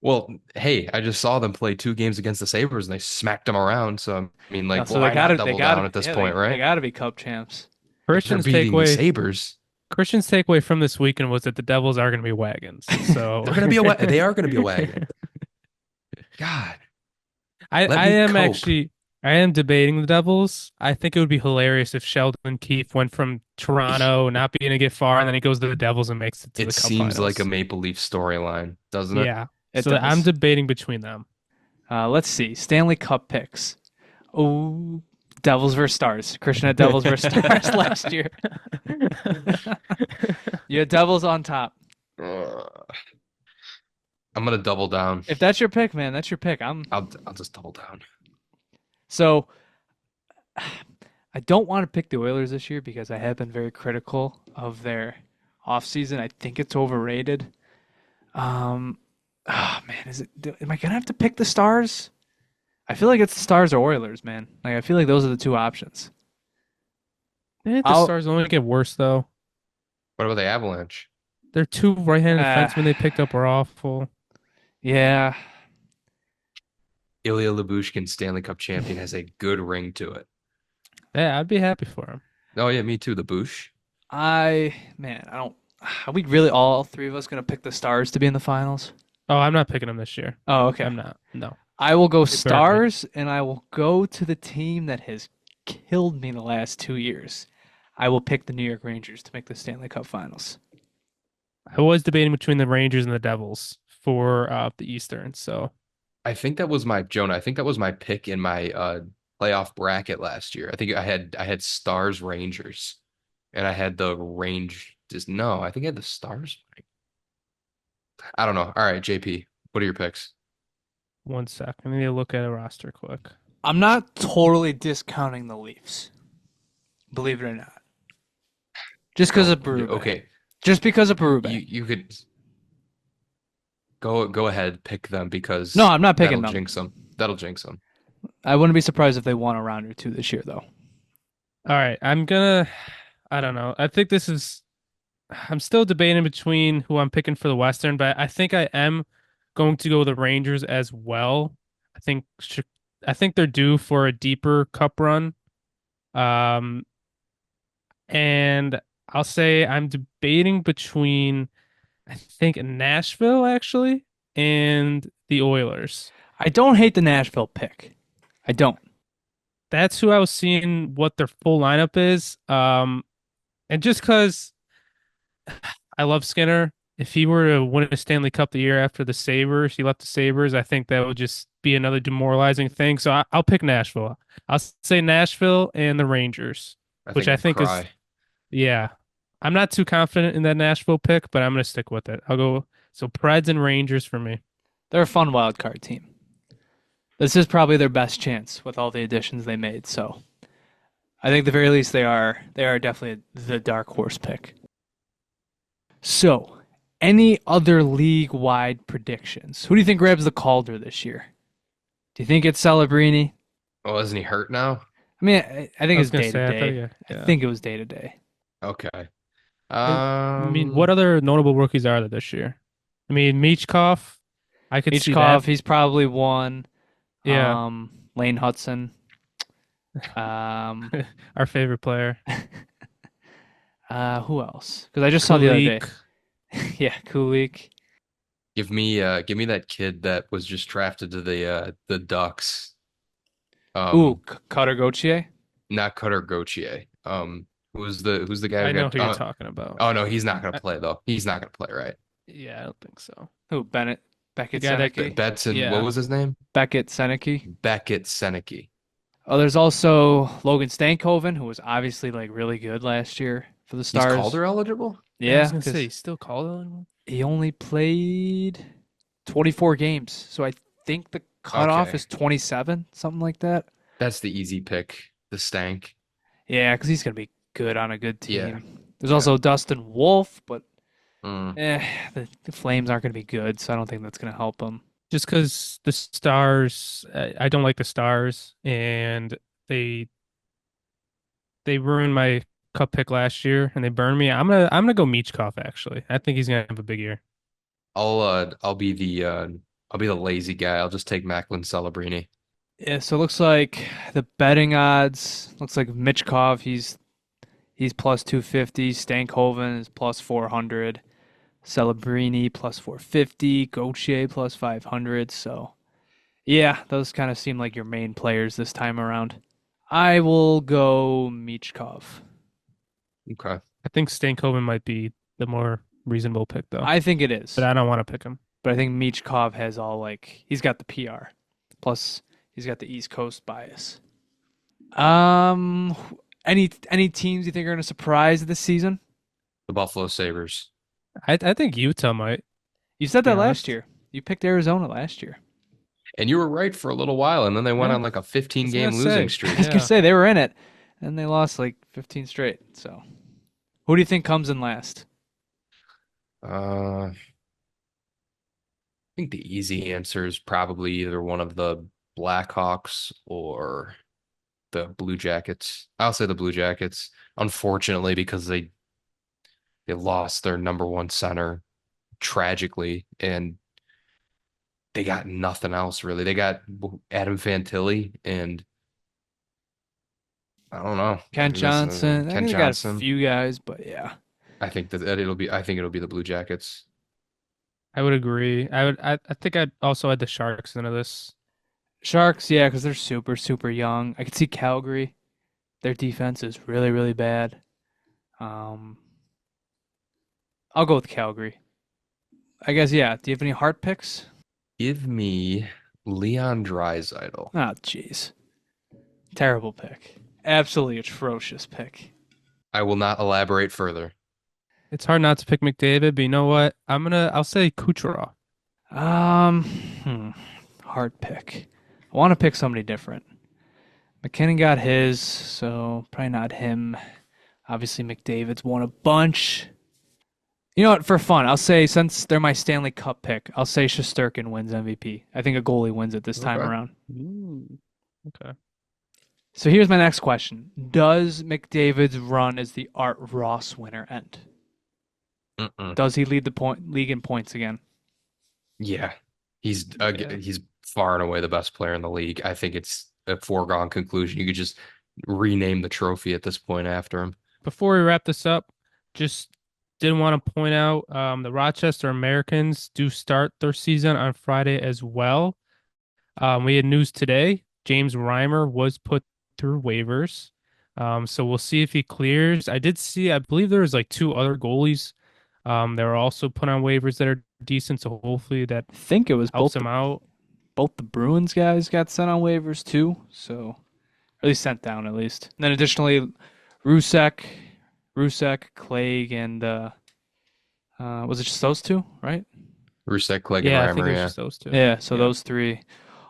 S2: Well, hey, I just saw them play 2 games against the Sabres and they smacked them around. So I mean, like,
S1: So
S2: why
S1: they got
S2: not
S1: to. They
S2: double
S1: got
S2: down
S1: to.
S2: at this
S1: Yeah,
S2: point,
S1: they
S2: right?
S1: got to be Cup champs.
S2: If they're
S3: Christian's
S2: beating the
S3: takeaway.
S2: Sabres,
S3: Christian's takeaway from this weekend was that the Devils are going to be wagons. So
S2: they're gonna be they are gonna be a wagon. God,
S3: I
S2: let
S3: I
S2: me
S3: am
S2: cope.
S3: actually I am debating the Devils. I think it would be hilarious if Sheldon Keefe went from Toronto not being able to get far, and then he goes to the Devils and makes it to
S2: It
S3: the Cup
S2: seems like a
S3: Finals.
S2: Maple Leaf storyline, doesn't it?
S3: Yeah.
S1: It
S3: So I'm
S1: does.
S3: debating between them.
S1: Let's see. Stanley Cup picks. Oh, Devils versus Stars. Christian had Devils versus Stars last year. You had Devils on top.
S2: Ugh. I'm gonna double down.
S1: If that's your pick, man, that's your pick.
S2: I'll just double down.
S1: So I don't want to pick the Oilers this year because I have been very critical of their offseason. I think it's overrated. Oh man, am I gonna have to pick the Stars? I feel like it's the Stars or Oilers, man. Like I feel like those are the 2 options.
S3: The
S1: I'll
S3: Stars only get worse though.
S2: What about the Avalanche?
S3: Their 2 right-handed
S1: uh,
S3: defensemen they picked up were awful.
S1: yeah.
S2: Ilya Lyubushkin, Stanley Cup champion, has a good ring to it.
S3: Yeah, I'd be happy for him.
S2: Oh yeah, me too. The Boosh.
S1: I don't. Are we really all 3 of us gonna pick the Stars to be in the finals?
S3: Oh, I'm not picking them this year.
S1: Oh, okay.
S3: I'm not. No.
S1: I will go
S3: They burned me.
S1: Stars, and I will go to the team that has killed me the last 2 years. I will pick the New York Rangers to make the Stanley Cup Finals.
S3: I was debating between the Rangers and the Devils for the Eastern. So
S2: I think that was my Jonah. I think that was my pick in my playoff bracket last year. I think I had Stars Rangers, and I had the range. Just no, I think I had the Stars. I don't know. All right, JP, what are your picks?
S3: one sec. I need to look at a roster quick.
S1: I'm not totally discounting the Leafs, believe it or not. Just because
S2: Go.
S1: of Berube.
S2: Okay,
S1: Just because of Berube.
S2: you could go ahead, pick them
S1: No,
S2: because
S1: I'm not picking
S2: that'll
S1: them.
S2: jinx them. That'll jinx them.
S1: I wouldn't be surprised if they won a round or two this year, though.
S3: All right, I don't know. I'm still debating between who I'm picking for the Western, but I think I am going to go with the Rangers as well. I think I think they're due for a deeper cup run. Um, and I'll say I'm debating between I think Nashville actually and the Oilers.
S1: I don't hate the Nashville pick. I don't.
S3: That's who I was seeing what their full lineup is. And just because I love Skinner, if he were to win a Stanley Cup the year after the Sabres, he left the Sabres, I think that would just be another demoralizing thing. So I'll pick Nashville. I'll say Nashville and the Rangers,
S2: I
S3: which
S2: think
S3: I
S2: I'll
S3: think is,
S2: cry.
S3: yeah. I'm not too confident in that Nashville pick, but I'm going to stick with it. I'll go. So Preds and Rangers for me.
S1: They're a fun wild card team. This is probably their best chance with all the additions they made. So I think at the very least they are definitely the dark horse pick. So, any other league-wide predictions? Who do you think grabs the Calder this year? Do you think it's Celebrini?
S2: Oh, isn't he hurt now?
S1: I mean, I
S3: I
S1: think
S3: was
S1: it's
S3: going to
S1: day to
S3: say, I thought,
S1: day.
S3: yeah,
S1: I
S3: yeah.
S1: think it was day to day.
S2: Okay.
S3: I mean, what other notable rookies are there this year? I mean, Michkov, I could see that.
S1: Michkov, he's probably one.
S3: Yeah,
S1: Lane Hudson. Um,
S3: our favorite player.
S1: who else? Because I just saw the other day.
S3: Kulik.
S1: Yeah, Kulik.
S2: Give me that kid that was just drafted to the Ducks.
S1: Ooh,
S2: Um,
S1: Cutter Gauthier.
S2: not Cutter Gauthier. Who's the guy
S3: I
S2: who
S3: know
S2: got
S3: who you're talking about.
S2: oh no, he's not gonna
S3: I,
S2: play though. He's not gonna play, right?
S3: yeah, I don't think so.
S1: Who? Bennett.
S3: The
S1: Beckett
S3: guy that,
S1: Seneke.
S2: Betson, what
S3: yeah,
S2: was his name?
S1: Beckett Seneke.
S2: Beckett Seneke.
S1: Oh, there's also Logan Stankoven, who was obviously like really good last year for the
S2: He's
S1: Stars.
S2: Calder eligible?
S3: yeah. I was
S1: Yeah,
S3: gonna say,
S1: because
S3: he's still called anyone?
S1: he only played 24 games. So I think the cutoff
S2: Okay.
S1: is 27, something like that.
S2: That's the easy pick. The stank.
S1: Yeah, because he's going to be good on a good
S2: Yeah.
S1: team. There's
S2: Yeah.
S1: also Dustin Wolf, but
S2: Mm.
S1: the Flames aren't going to be good, so I don't think that's going to help them.
S3: Just because the Stars, I don't like the Stars, and they they ruined my cup pick last year, and they burned me. I'm gonna go Michkov actually. I think he's gonna have a big year.
S2: I'll be the lazy guy. I'll just take Macklin Celebrini.
S1: Yeah, so it looks like the betting odds looks like Michkov, he's plus 250, Stankoven is plus 400. Celebrini plus 450, Gauthier plus 500. So, yeah, those kind of seem like your main players this time around. I will go Michkov.
S2: Okay.
S3: I think Stankoven might be the more reasonable pick though,
S1: I think it
S3: but
S1: is.
S3: I don't want to pick him.
S1: But I think Michkov has all like he's got the PR. Plus he's got the East Coast bias. Um any teams you think are going to surprise this season?
S2: The Buffalo Sabres.
S3: I think Utah might,
S1: You said
S3: to be
S1: that last
S3: honest.
S1: year. You picked Arizona last year.
S2: And you were right for a little while, and then they went
S3: Yeah,
S2: on like a
S3: I
S2: 15
S3: was gonna
S2: game losing
S3: say,
S1: I
S2: streak.
S1: was gonna
S3: yeah.
S1: say they were in it, and they lost like 15 straight. So, who do you think comes in last?
S2: I think the easy answer is probably either one of the Blackhawks or the Blue Jackets. I'll say the Blue Jackets, unfortunately, because they lost their number one center tragically, and they got nothing else really. They got Adam Fantilli, and I don't know.
S1: Kent Johnson. I
S2: Ken
S1: think they got a
S2: Johnson.
S1: few guys, but yeah.
S2: I think it'll be the Blue Jackets.
S3: I would agree. I think I'd also add the Sharks into this.
S1: Sharks, yeah, because they're super, super young. I could see Calgary. Their defense is really, really bad. Um, I'll go with Calgary. I guess, yeah. Do you have any heart picks?
S2: Give me Leon Draisaitl.
S1: Oh, jeez. Terrible pick. Absolutely atrocious pick.
S2: I will not elaborate further.
S3: It's hard not to pick McDavid, but you know what? I'll say Kucherov.
S1: Um, hmm, hard pick. I want to pick somebody different. McKinnon got his, so probably not him. Obviously, McDavid's won a bunch. You know what? For fun, I'll say since they're my Stanley Cup pick, I'll say Shesterkin wins MVP. I think a goalie wins it this time
S2: Okay.
S1: around.
S3: Ooh, okay.
S1: So here's my next question: does McDavid's run as the Art Ross winner end?
S2: Mm-mm.
S1: Does he lead the league in points again?
S2: Yeah,
S3: Yeah.
S2: he's far and away the best player in the league. I think it's a foregone conclusion. You could just rename the trophy at this point after him.
S3: Before we wrap this up, just did want to point out the Rochester Americans do start their season on Friday as well. We had news today. James Reimer was put through waivers. So we'll see if he clears. I believe there was like two other goalies. They were also put on waivers that are decent. So hopefully that
S1: I think it was
S3: helps them out.
S1: both the Bruins guys got sent on waivers too, so or at least sent down at least. And then additionally, Rusek, Clegg, and was it just those two, right?
S2: Rusek, Clegg, and
S3: Yeah, I think
S2: Reimer,
S3: it was
S2: yeah.
S3: just those two.
S1: Yeah, so
S3: Yeah.
S1: those three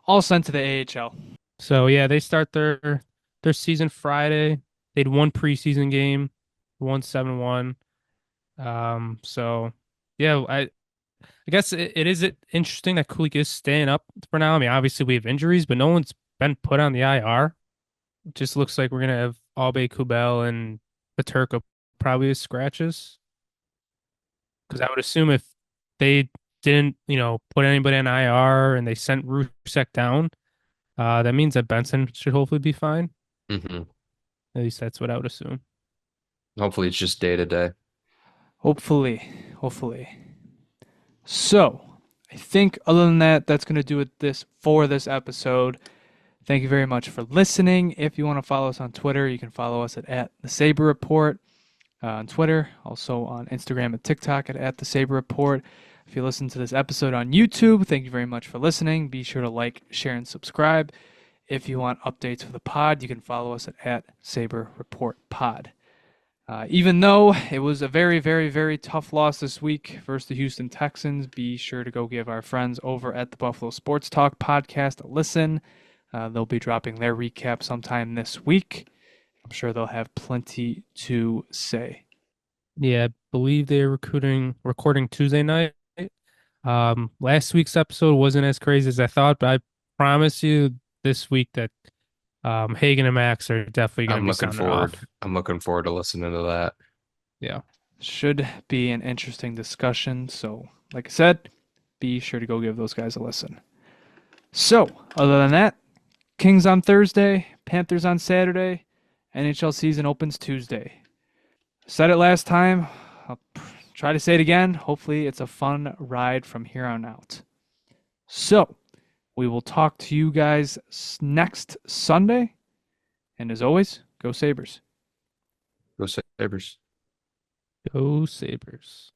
S1: all sent to the AHL.
S3: So yeah, they start their season Friday. They'd one preseason game, won 7-1. So yeah, I guess it is interesting that Kulik is staying up for now. I mean, obviously we have injuries, but no one's been put on the IR. It just looks like we're gonna have Albe Kubel and Paterka probably as scratches. Because I would assume if they didn't, put anybody on IR and they sent Rusek down, that means that Benson should hopefully be fine.
S2: hmm
S3: At least that's what I would assume.
S2: Hopefully it's just day to day.
S1: Hopefully, hopefully. So, I think other than that, that's going to do it for this episode. Thank you very much for listening. If you want to follow us on Twitter, you can follow us at the Sabre Report on Twitter, also on Instagram and TikTok at the Sabre Report. If you listen to this episode on YouTube, thank you very much for listening. Be sure to like, share, and subscribe. If you want updates for the pod, you can follow us at Sabre Report Pod. Even though it was a very, very, very tough loss this week versus the Houston Texans, be sure to go give our friends over at the Buffalo Sports Talk podcast a listen. They'll be dropping their recap sometime this week. I'm sure they'll have plenty to say.
S3: Yeah, I believe they're recording Tuesday night. Last week's episode wasn't as crazy as I thought, but I promise you this week that Hagen and Max are definitely going to be sounding off.
S2: I'm looking forward to listening to that.
S3: Yeah.
S1: Should be an interesting discussion. So, like I said, be sure to go give those guys a listen. So, other than that, Kings on Thursday, Panthers on Saturday, NHL season opens Tuesday. Said it last time. I'll try to say it again. Hopefully, it's a fun ride from here on out. So, we will talk to you guys next Sunday. And as always, go Sabres.
S2: Go Sabres.
S3: Go Sabres.